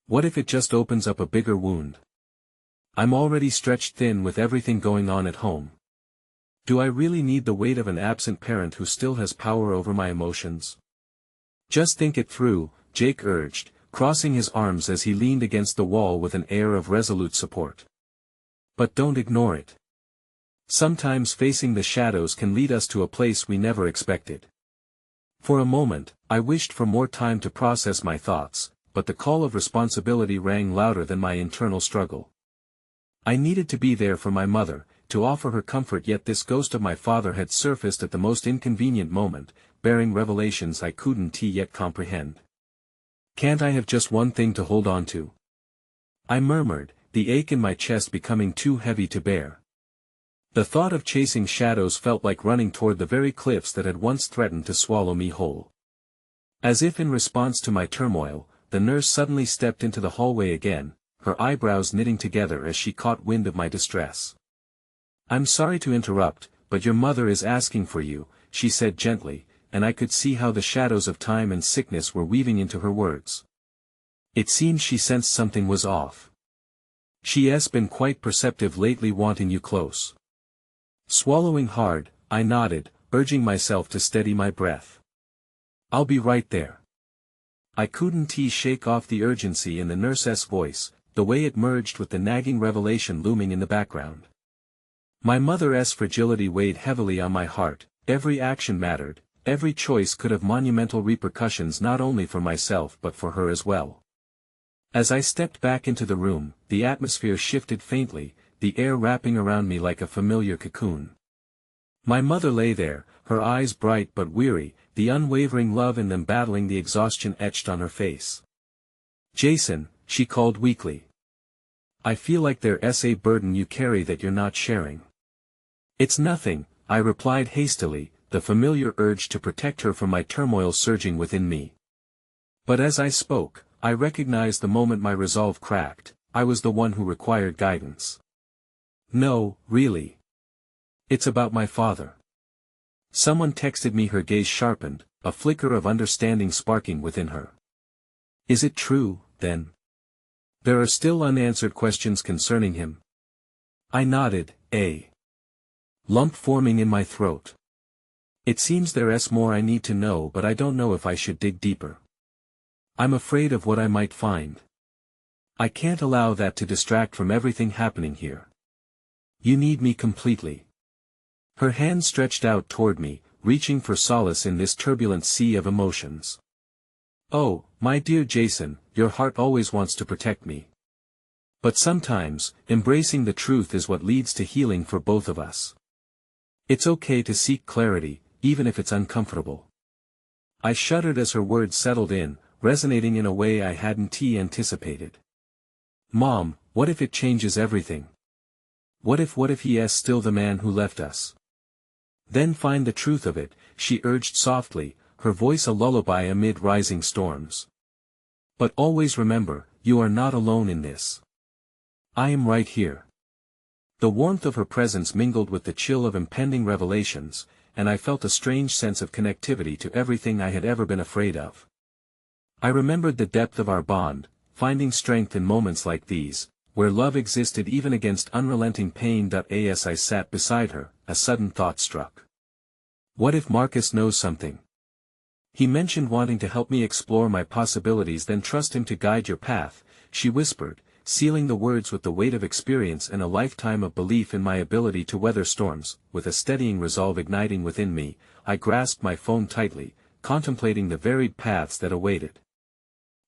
What if it just opens up a bigger wound? I'm already stretched thin with everything going on at home. Do I really need the weight of an absent parent who still has power over my emotions? "Just think it through," Jake urged, crossing his arms as he leaned against the wall with an air of resolute support. "But don't ignore it. Sometimes facing the shadows can lead us to a place we never expected." For a moment, I wished for more time to process my thoughts, but the call of responsibility rang louder than my internal struggle. I needed to be there for my mother, to offer her comfort, yet this ghost of my father had surfaced at the most inconvenient moment, bearing revelations I couldn't yet comprehend. "Can't I have just one thing to hold on to?" I murmured, the ache in my chest becoming too heavy to bear. The thought of chasing shadows felt like running toward the very cliffs that had once threatened to swallow me whole. As if in response to my turmoil, the nurse suddenly stepped into the hallway again, her eyebrows knitting together as she caught wind of my distress. "I'm sorry to interrupt, but your mother is asking for you," she said gently, and I could see how the shadows of time and sickness were weaving into her words. It seemed she sensed something was off. "She's been quite perceptive lately, wanting you close." Swallowing hard, I nodded, urging myself to steady my breath. "I'll be right there." I couldn't shake off the urgency in the nurse's voice, the way it merged with the nagging revelation looming in the background. My mother's fragility weighed heavily on my heart, every action mattered, every choice could have monumental repercussions not only for myself but for her as well. As I stepped back into the room, the atmosphere shifted faintly, the air wrapping around me like a familiar cocoon. My mother lay there, her eyes bright but weary, the unwavering love in them battling the exhaustion etched on her face. "Jason," she called weakly. "I feel like there's a burden you carry that you're not sharing." "It's nothing," I replied hastily, the familiar urge to protect her from my turmoil surging within me. But as I spoke, I recognized the moment my resolve cracked, I was the one who required guidance. "No, really. It's about my father." Someone texted me, her gaze sharpened, a flicker of understanding sparking within her. "Is it true, then? There are still unanswered questions concerning him?" I nodded, a lump forming in my throat. "It seems there's more I need to know, but I don't know if I should dig deeper. I'm afraid of what I might find. I can't allow that to distract from everything happening here. You need me completely." Her hand stretched out toward me, reaching for solace in this turbulent sea of emotions. "Oh, my dear Jason, your heart always wants to protect me. But sometimes, embracing the truth is what leads to healing for both of us. It's okay to seek clarity, even if it's uncomfortable." I shuddered as her words settled in, resonating in a way I hadn't anticipated. "Mom, what if it changes everything? What if he is still the man who left us?" "Then find the truth of it," she urged softly, her voice a lullaby amid rising storms. "But always remember, you are not alone in this. I am right here." The warmth of her presence mingled with the chill of impending revelations, and I felt a strange sense of connectivity to everything I had ever been afraid of. I remembered the depth of our bond, finding strength in moments like these, where love existed even against unrelenting pain. As I sat beside her, a sudden thought struck. What if Marcus knows something? He mentioned wanting to help me explore my possibilities, then trust him to guide your path, she whispered, sealing the words with the weight of experience and a lifetime of belief in my ability to weather storms. With a steadying resolve igniting within me, I grasped my phone tightly, contemplating the varied paths that awaited.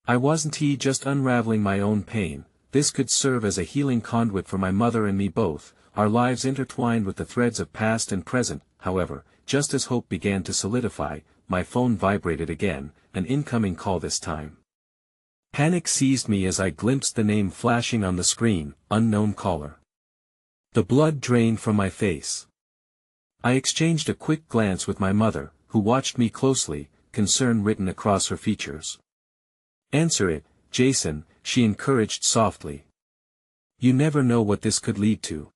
I wasn't just unraveling my own pain, this could serve as a healing conduit for my mother and me both, our lives intertwined with the threads of past and present. However, just as hope began to solidify, my phone vibrated again, an incoming call this time. Panic seized me as I glimpsed the name flashing on the screen, unknown caller. The blood drained from my face. I exchanged a quick glance with my mother, who watched me closely, concern written across her features. "Answer it, Jason," she encouraged softly. "You never know what this could lead to."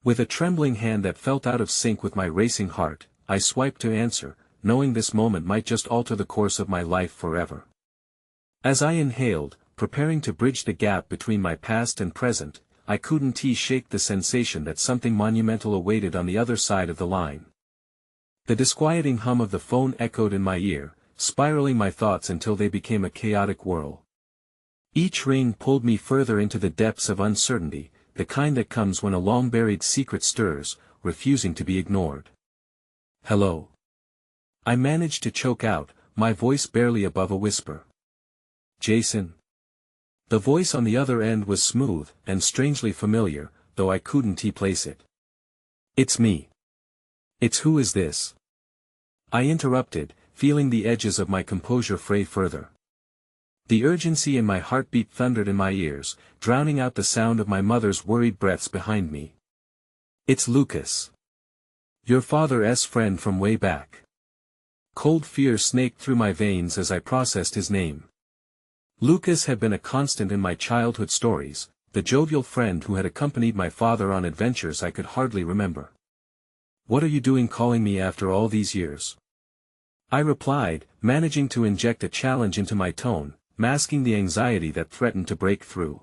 With a trembling hand that felt out of sync with my racing heart, I swiped to answer, knowing this moment might just alter the course of my life forever. As I inhaled, preparing to bridge the gap between my past and present, I couldn't shake the sensation that something monumental awaited on the other side of the line. The disquieting hum of the phone echoed in my ear, spiraling my thoughts until they became a chaotic whirl. Each ring pulled me further into the depths of uncertainty, the kind that comes when a long-buried secret stirs, refusing to be ignored. "Hello?" I managed to choke out, my voice barely above a whisper. "Jason?" The voice on the other end was smooth, and strangely familiar, though I couldn't place it. "It's me." "It's who is this?" I interrupted, feeling the edges of my composure fray further. The urgency in my heartbeat thundered in my ears, drowning out the sound of my mother's worried breaths behind me. It's Lucas. Your father's friend from way back. Cold fear snaked through my veins as I processed his name. Lucas had been a constant in my childhood stories, the jovial friend who had accompanied my father on adventures I could hardly remember. What are you doing calling me after all these years? I replied, managing to inject a challenge into my tone, masking the anxiety that threatened to break through.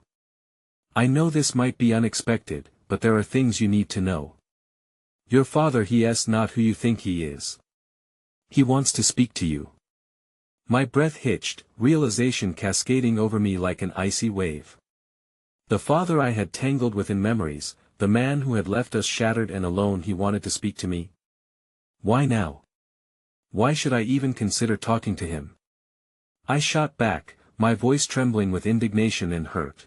I know this might be unexpected, but there are things you need to know. Your father he's not who you think he is. He wants to speak to you. My breath hitched, realization cascading over me like an icy wave. The father I had tangled with in memories, the man who had left us shattered and alone, he wanted to speak to me. Why now? Why should I even consider talking to him? I shot back, my voice trembling with indignation and hurt.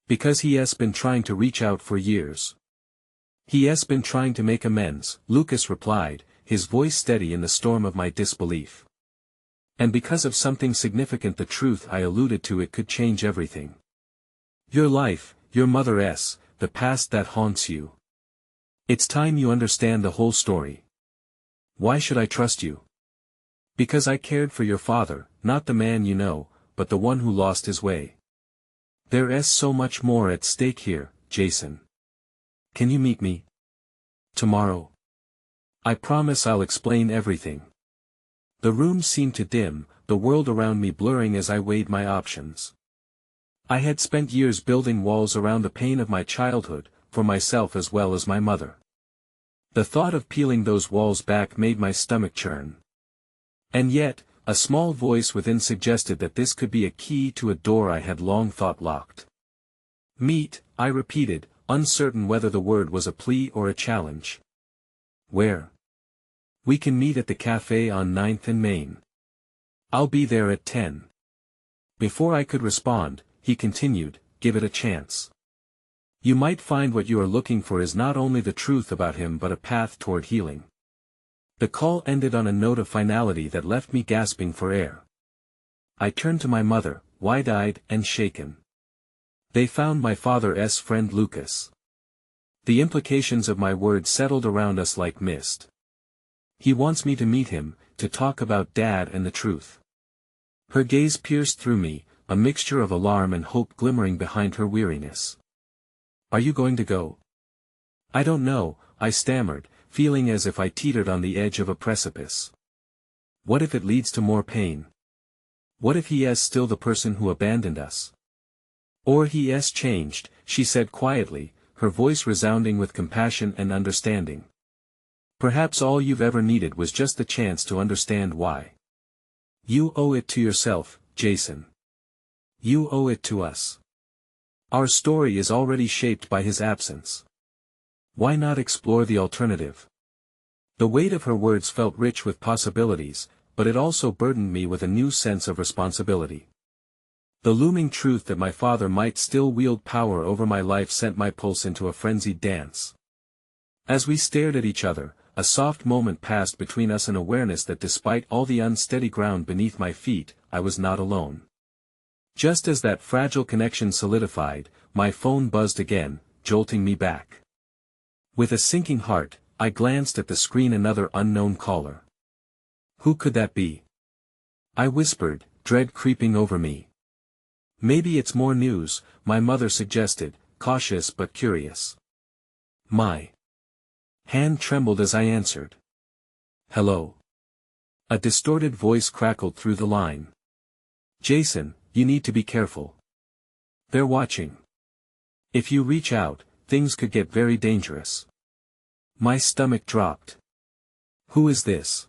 Because he's been trying to reach out for years. He's been trying to make amends, Lucas replied, his voice steady in the storm of my disbelief. And because of something significant, the truth I alluded to, it could change everything. Your life, your mother's, the past that haunts you. It's time you understand the whole story. Why should I trust you? Because I cared for your father, not the man you know, but the one who lost his way. There's so much more at stake here, Jason. Can you meet me? Tomorrow. I promise I'll explain everything. The room seemed to dim, the world around me blurring as I weighed my options. I had spent years building walls around the pain of my childhood, for myself as well as my mother. The thought of peeling those walls back made my stomach churn. And yet, a small voice within suggested that this could be a key to a door I had long thought locked. Meet, I repeated, uncertain whether the word was a plea or a challenge. Where? We can meet at the cafe on 9th and Main. I'll be there at 10. Before I could respond, he continued, give it a chance. You might find what you are looking for is not only the truth about him but a path toward healing. The call ended on a note of finality that left me gasping for air. I turned to my mother, wide-eyed and shaken. They found my father's friend Lucas. The implications of my words settled around us like mist. He wants me to meet him, to talk about Dad and the truth. Her gaze pierced through me, a mixture of alarm and hope glimmering behind her weariness. Are you going to go? I don't know, I stammered, feeling as if I teetered on the edge of a precipice. What if it leads to more pain? What if he is still the person who abandoned us? Or he has changed, she said quietly, her voice resounding with compassion and understanding. Perhaps all you've ever needed was just the chance to understand why. You owe it to yourself, Jason. You owe it to us. Our story is already shaped by his absence. Why not explore the alternative? The weight of her words felt rich with possibilities, but it also burdened me with a new sense of responsibility. The looming truth that my father might still wield power over my life sent my pulse into a frenzied dance. As we stared at each other, a soft moment passed between us, an awareness that despite all the unsteady ground beneath my feet, I was not alone. Just as that fragile connection solidified, my phone buzzed again, jolting me back. With a sinking heart, I glanced at the screen. Another unknown caller. Who could that be? I whispered, dread creeping over me. Maybe it's more news, my mother suggested, cautious but curious. My hand trembled as I answered. Hello. A distorted voice crackled through the line. Jason, you need to be careful. They're watching. If you reach out, things could get very dangerous. My stomach dropped. Who is this?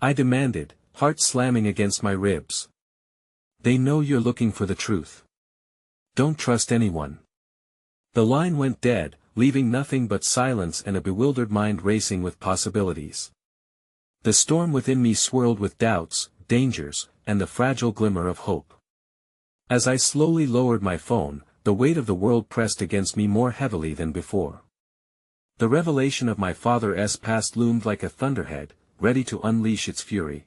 I demanded, heart slamming against my ribs. They know you're looking for the truth. Don't trust anyone. The line went dead, leaving nothing but silence and a bewildered mind racing with possibilities. The storm within me swirled with doubts, dangers, and the fragile glimmer of hope. As I slowly lowered my phone, the weight of the world pressed against me more heavily than before. The revelation of my father's past loomed like a thunderhead, ready to unleash its fury.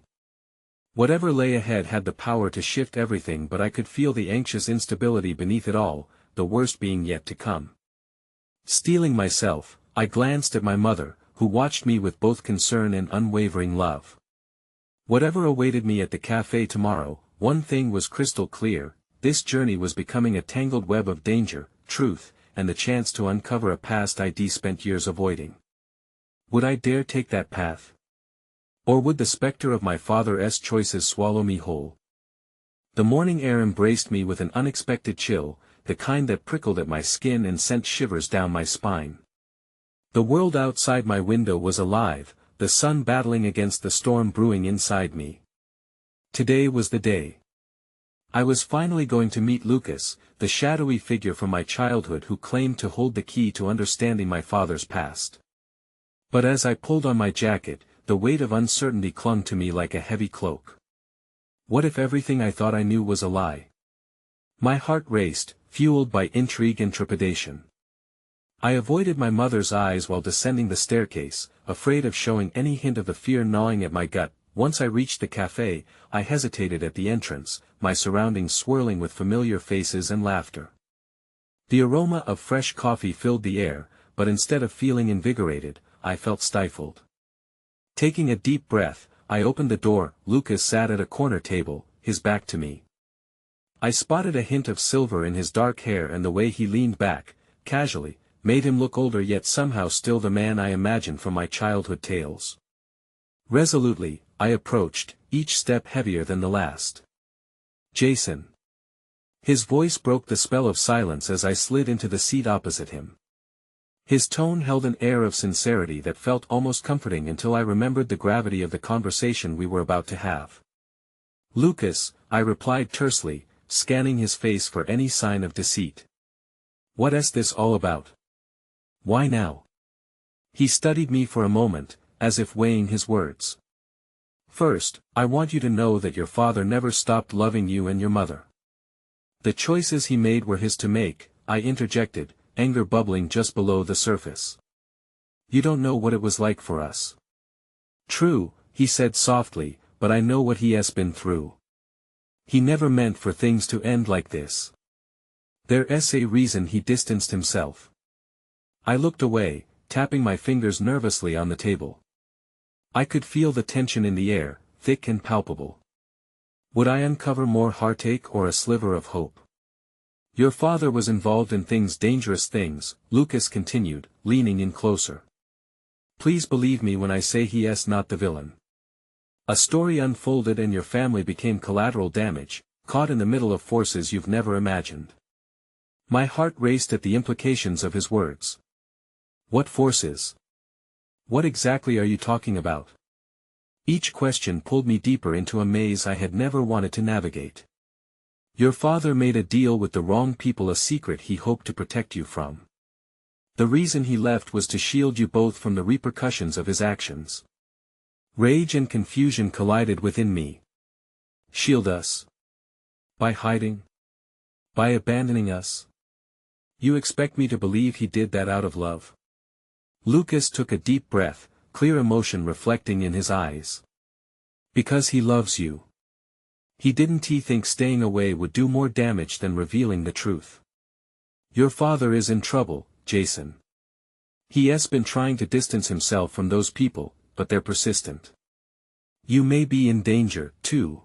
Whatever lay ahead had the power to shift everything, but I could feel the anxious instability beneath it all, the worst being yet to come. Steeling myself, I glanced at my mother, who watched me with both concern and unwavering love. Whatever awaited me at the cafe tomorrow, one thing was crystal clear: this journey was becoming a tangled web of danger, truth, and the chance to uncover a past I'd spent years avoiding. Would I dare take that path? Or would the specter of my father's choices swallow me whole? The morning air embraced me with an unexpected chill, the kind that prickled at my skin and sent shivers down my spine. The world outside my window was alive, the sun battling against the storm brewing inside me. Today was the day. I was finally going to meet Lucas, the shadowy figure from my childhood who claimed to hold the key to understanding my father's past. But as I pulled on my jacket, the weight of uncertainty clung to me like a heavy cloak. What if everything I thought I knew was a lie? My heart raced, fueled by intrigue and trepidation. I avoided my mother's eyes while descending the staircase, afraid of showing any hint of the fear gnawing at my gut. Once I reached the cafe, I hesitated at the entrance, my surroundings swirling with familiar faces and laughter. The aroma of fresh coffee filled the air, but instead of feeling invigorated, I felt stifled. Taking a deep breath, I opened the door. Lucas sat at a corner table, his back to me. I spotted a hint of silver in his dark hair, and the way he leaned back, casually, made him look older yet somehow still the man I imagined from my childhood tales. Resolutely, I approached, each step heavier than the last. "Jason." His voice broke the spell of silence as I slid into the seat opposite him. His tone held an air of sincerity that felt almost comforting until I remembered the gravity of the conversation we were about to have. "Lucas," I replied tersely, scanning his face for any sign of deceit. "What's this all about? Why now?" He studied me for a moment, as if weighing his words. "First, I want you to know that your father never stopped loving you and your mother. The choices he made were his to make," I interjected, anger bubbling just below the surface. "You don't know what it was like for us." "True," he said softly, "but I know what he has been through. He never meant for things to end like this. There's a reason he distanced himself." I looked away, tapping my fingers nervously on the table. I could feel the tension in the air, thick and palpable. Would I uncover more heartache or a sliver of hope? "Your father was involved in dangerous things," Lucas continued, leaning in closer. "Please believe me when I say he's not the villain. A story unfolded and your family became collateral damage, caught in the middle of forces you've never imagined." My heart raced at the implications of his words. "What forces? What exactly are you talking about?" Each question pulled me deeper into a maze I had never wanted to navigate. "Your father made a deal with the wrong people, a secret he hoped to protect you from. The reason he left was to shield you both from the repercussions of his actions." Rage and confusion collided within me. "Shield us? By hiding? By abandoning us? You expect me to believe he did that out of love?" Lucas took a deep breath, clear emotion reflecting in his eyes. "Because he loves you. Didn't he think staying away would do more damage than revealing the truth? Your father is in trouble, Jason. He has been trying to distance himself from those people, but they're persistent. You may be in danger, too."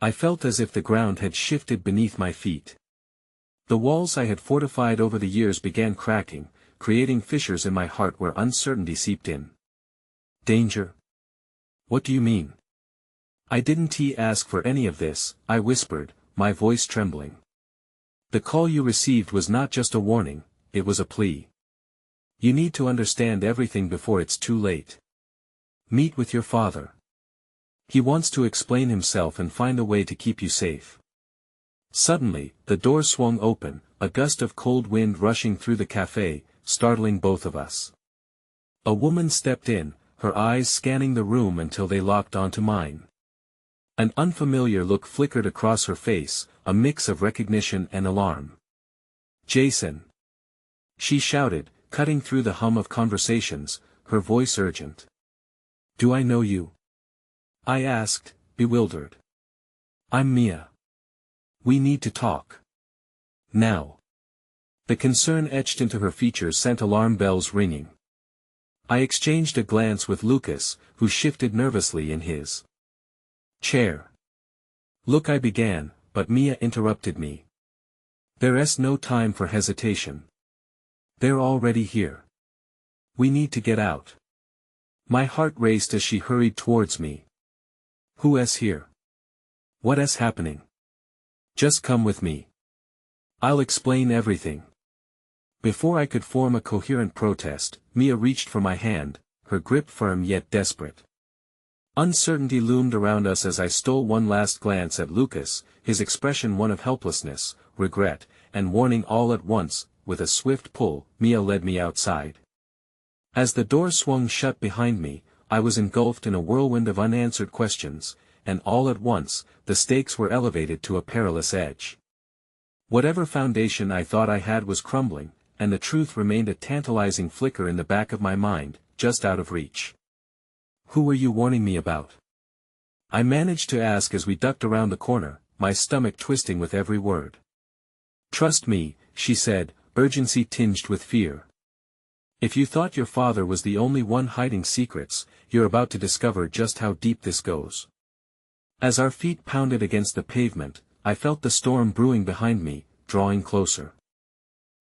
I felt as if the ground had shifted beneath my feet. The walls I had fortified over the years began cracking, creating fissures in my heart where uncertainty seeped in. "Danger? What do you mean?" "I didn't ask for any of this," I whispered, my voice trembling. "The call you received was not just a warning, it was a plea. You need to understand everything before it's too late. Meet with your father. He wants to explain himself and find a way to keep you safe." Suddenly, the door swung open, a gust of cold wind rushing through the cafe, startling both of us. A woman stepped in, her eyes scanning the room until they locked onto mine. An unfamiliar look flickered across her face, a mix of recognition and alarm. "Jason!" she shouted, cutting through the hum of conversations, her voice urgent. "Do I know you?" I asked, bewildered. "I'm Mia. We need to talk. Now." The concern etched into her features sent alarm bells ringing. I exchanged a glance with Lucas, who shifted nervously in his chair. "Look," I began, but Mia interrupted me. "There's no time for hesitation. They're already here. We need to get out." My heart raced as she hurried towards me. "Who's here? What's happening? Just come with me. I'll explain everything." Before I could form a coherent protest, Mia reached for my hand, her grip firm yet desperate. Uncertainty loomed around us as I stole one last glance at Lucas, his expression one of helplessness, regret, and warning all at once. With a swift pull, Mia led me outside. As the door swung shut behind me, I was engulfed in a whirlwind of unanswered questions, and all at once, the stakes were elevated to a perilous edge. Whatever foundation I thought I had was crumbling, and the truth remained a tantalizing flicker in the back of my mind, just out of reach. "Who were you warning me about?" I managed to ask as we ducked around the corner, my stomach twisting with every word. "Trust me," she said, urgency tinged with fear. "If you thought your father was the only one hiding secrets, you're about to discover just how deep this goes." As our feet pounded against the pavement, I felt the storm brewing behind me, drawing closer.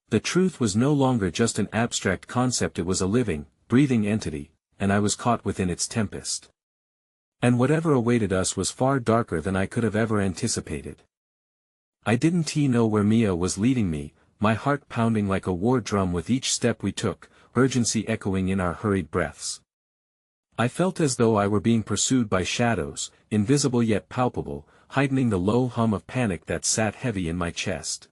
The truth was no longer just an abstract concept, it was a living, breathing entity, and I was caught within its tempest. And whatever awaited us was far darker than I could have ever anticipated. I didn't know where Mia was leading me, my heart pounding like a war drum with each step we took, urgency echoing in our hurried breaths. I felt as though I were being pursued by shadows, invisible yet palpable, heightening the low hum of panic that sat heavy in my chest.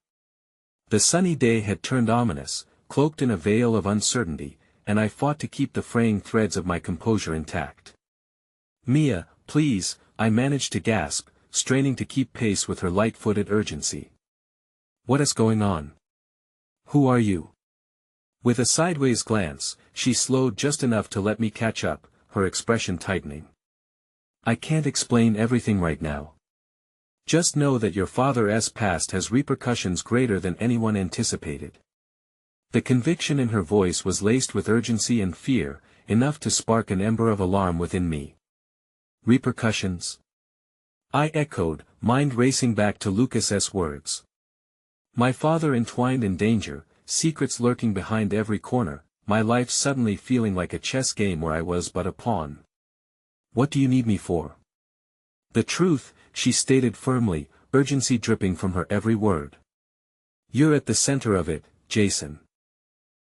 The sunny day had turned ominous, cloaked in a veil of uncertainty, and I fought to keep the fraying threads of my composure intact. "Mia, please," I managed to gasp, straining to keep pace with her light-footed urgency. "What is going on? Who are you?" With a sideways glance, she slowed just enough to let me catch up, her expression tightening. "I can't explain everything right now. Just know that your father's past has repercussions greater than anyone anticipated." The conviction in her voice was laced with urgency and fear, enough to spark an ember of alarm within me. "Repercussions?" I echoed, mind racing back to Lucas's words. My father entwined in danger, secrets lurking behind every corner, my life suddenly feeling like a chess game where I was but a pawn. "What do you need me for?" "The truth," she stated firmly, urgency dripping from her every word. "You're at the center of it, Jason.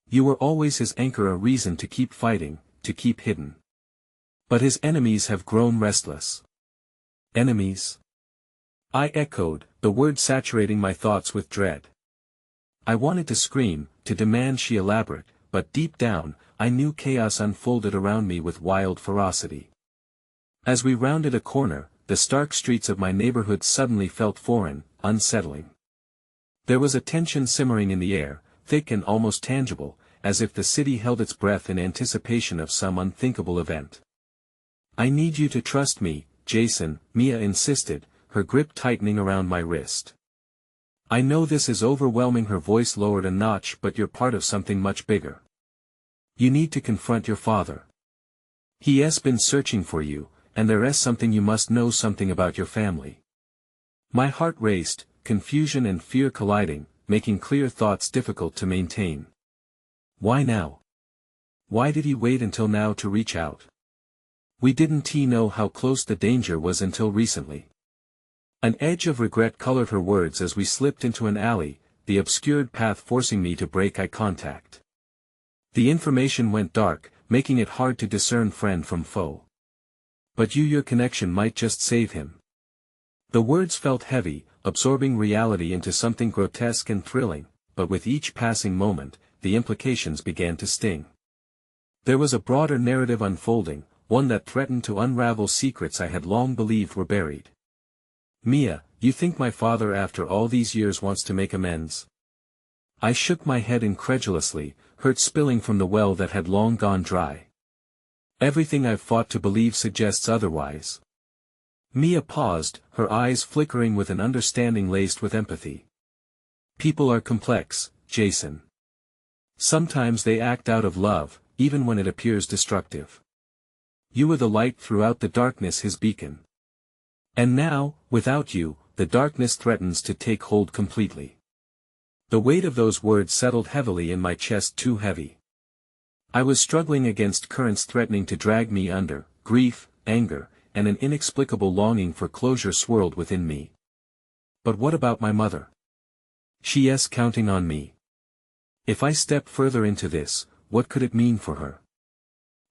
You were always his anchor, a reason to keep fighting, to keep hidden. But his enemies have grown restless." "Enemies?" I echoed, the word saturating my thoughts with dread. I wanted to scream, to demand she elaborate, but deep down, I knew chaos unfolded around me with wild ferocity. As we rounded a corner, the stark streets of my neighborhood suddenly felt foreign, unsettling. There was a tension simmering in the air, thick and almost tangible, as if the city held its breath in anticipation of some unthinkable event. "I need you to trust me, Jason," Mia insisted, her grip tightening around my wrist. "I know this is overwhelming," her voice lowered a notch, "but you're part of something much bigger. You need to confront your father. He has been searching for you, and there is something you must know, something about your family." My heart raced, confusion and fear colliding, making clear thoughts difficult to maintain. Why now? Why did he wait until now to reach out? We didn't know how close the danger was until recently. An edge of regret colored her words as we slipped into an alley, the obscured path forcing me to break eye contact. The information went dark, making it hard to discern friend from foe. "But your connection might just save him." The words felt heavy, absorbing reality into something grotesque and thrilling, but with each passing moment, the implications began to sting. There was a broader narrative unfolding, one that threatened to unravel secrets I had long believed were buried. "Mia, you think my father after all these years wants to make amends?" I shook my head incredulously, hurt spilling from the well that had long gone dry. "Everything I've fought to believe suggests otherwise." Mia paused, her eyes flickering with an understanding laced with empathy. "People are complex, Jason. Sometimes they act out of love, even when it appears destructive. You were the light throughout the darkness, his beacon. And now, without you, the darkness threatens to take hold completely. The weight of those words settled heavily in my chest, too heavy. I was struggling against currents threatening to drag me under. Grief, anger, and an inexplicable longing for closure swirled within me. But what about my mother? She's counting on me. If I step further into this, what could it mean for her?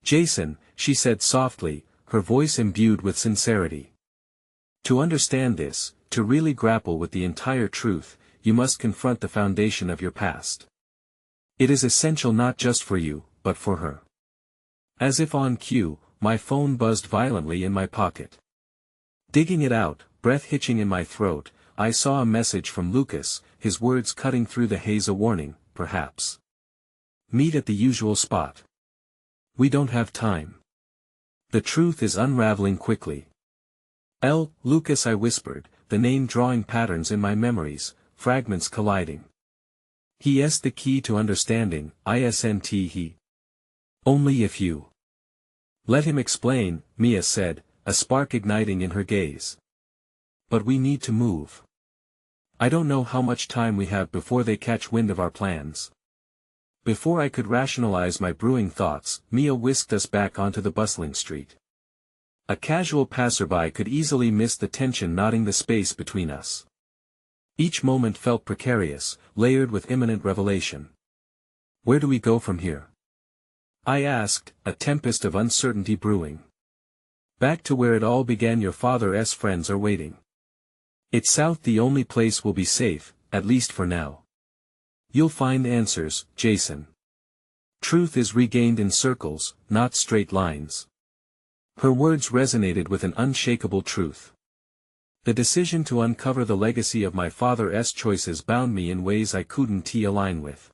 Jason, she said softly, her voice imbued with sincerity. To understand this, to really grapple with the entire truth, you must confront the foundation of your past. It is essential not just for you, but for her. As if on cue, my phone buzzed violently in my pocket. Digging it out, breath hitching in my throat, I saw a message from Lucas, his words cutting through the haze, a warning, perhaps. Meet at the usual spot. We don't have time. The truth is unraveling quickly. Lucas, I whispered, the name drawing patterns in my memories, fragments colliding. He's the key to understanding, isn't he? Only if you. Let him explain, Mia said, a spark igniting in her gaze. But we need to move. I don't know how much time we have before they catch wind of our plans. Before I could rationalize my brewing thoughts, Mia whisked us back onto the bustling street. A casual passerby could easily miss the tension knotting the space between us. Each moment felt precarious, layered with imminent revelation. Where do we go from here? I asked, a tempest of uncertainty brewing. Back to where it all began. Your father's friends are waiting. It's south, the only place will be safe, at least for now. You'll find answers, Jason. Truth is regained in circles, not straight lines. Her words resonated with an unshakable truth. The decision to uncover the legacy of my father's choices bound me in ways I couldn't align with.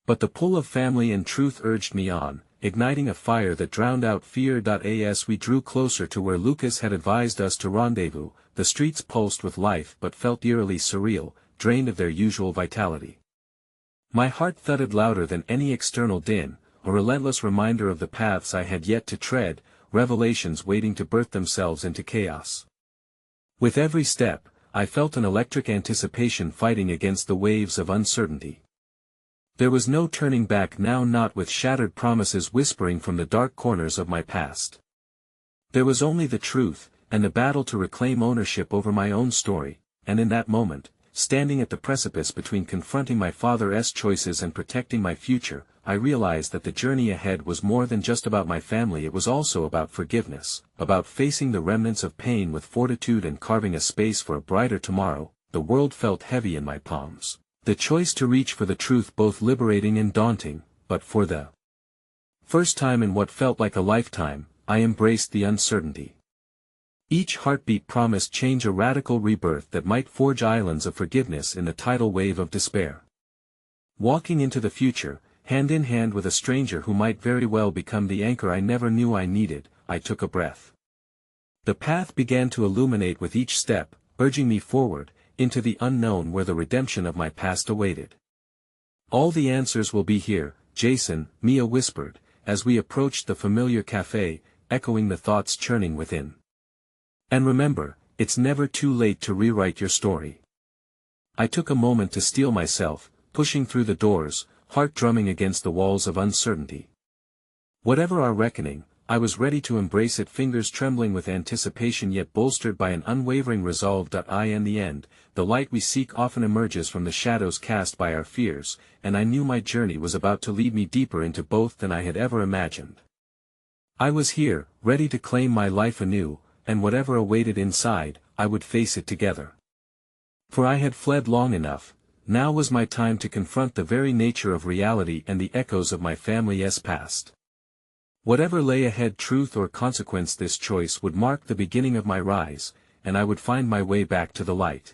But the pull of family and truth urged me on, igniting a fire that drowned out fear. As we drew closer to where Lucas had advised us to rendezvous, the streets pulsed with life but felt eerily surreal, drained of their usual vitality. My heart thudded louder than any external din, a relentless reminder of the paths I had yet to tread, revelations waiting to birth themselves into chaos. With every step, I felt an electric anticipation fighting against the waves of uncertainty. There was no turning back now, not with shattered promises whispering from the dark corners of my past. There was only the truth, and the battle to reclaim ownership over my own story, and in that moment, standing at the precipice between confronting my father's choices and protecting my future, I realized that the journey ahead was more than just about my family. It was also about forgiveness, about facing the remnants of pain with fortitude and carving a space for a brighter tomorrow. The world felt heavy in my palms. The choice to reach for the truth both liberating and daunting, but for the first time in what felt like a lifetime, I embraced the uncertainty. Each heartbeat promised change, a radical rebirth that might forge islands of forgiveness in the tidal wave of despair. Walking into the future, hand in hand with a stranger who might very well become the anchor I never knew I needed, I took a breath. The path began to illuminate with each step, urging me forward, into the unknown where the redemption of my past awaited. All the answers will be here, Jason, Mia whispered, as we approached the familiar cafe, echoing the thoughts churning within. And remember, it's never too late to rewrite your story. I took a moment to steel myself, pushing through the doors, heart drumming against the walls of uncertainty. Whatever our reckoning, I was ready to embrace it, fingers trembling with anticipation yet bolstered by an unwavering resolve. In the end, the light we seek often emerges from the shadows cast by our fears, and I knew my journey was about to lead me deeper into both than I had ever imagined. I was here, ready to claim my life anew, and whatever awaited inside, I would face it together. For I had fled long enough. Now was my time to confront the very nature of reality and the echoes of my family's past. Whatever lay ahead, truth or consequence, this choice would mark the beginning of my rise, and I would find my way back to the light.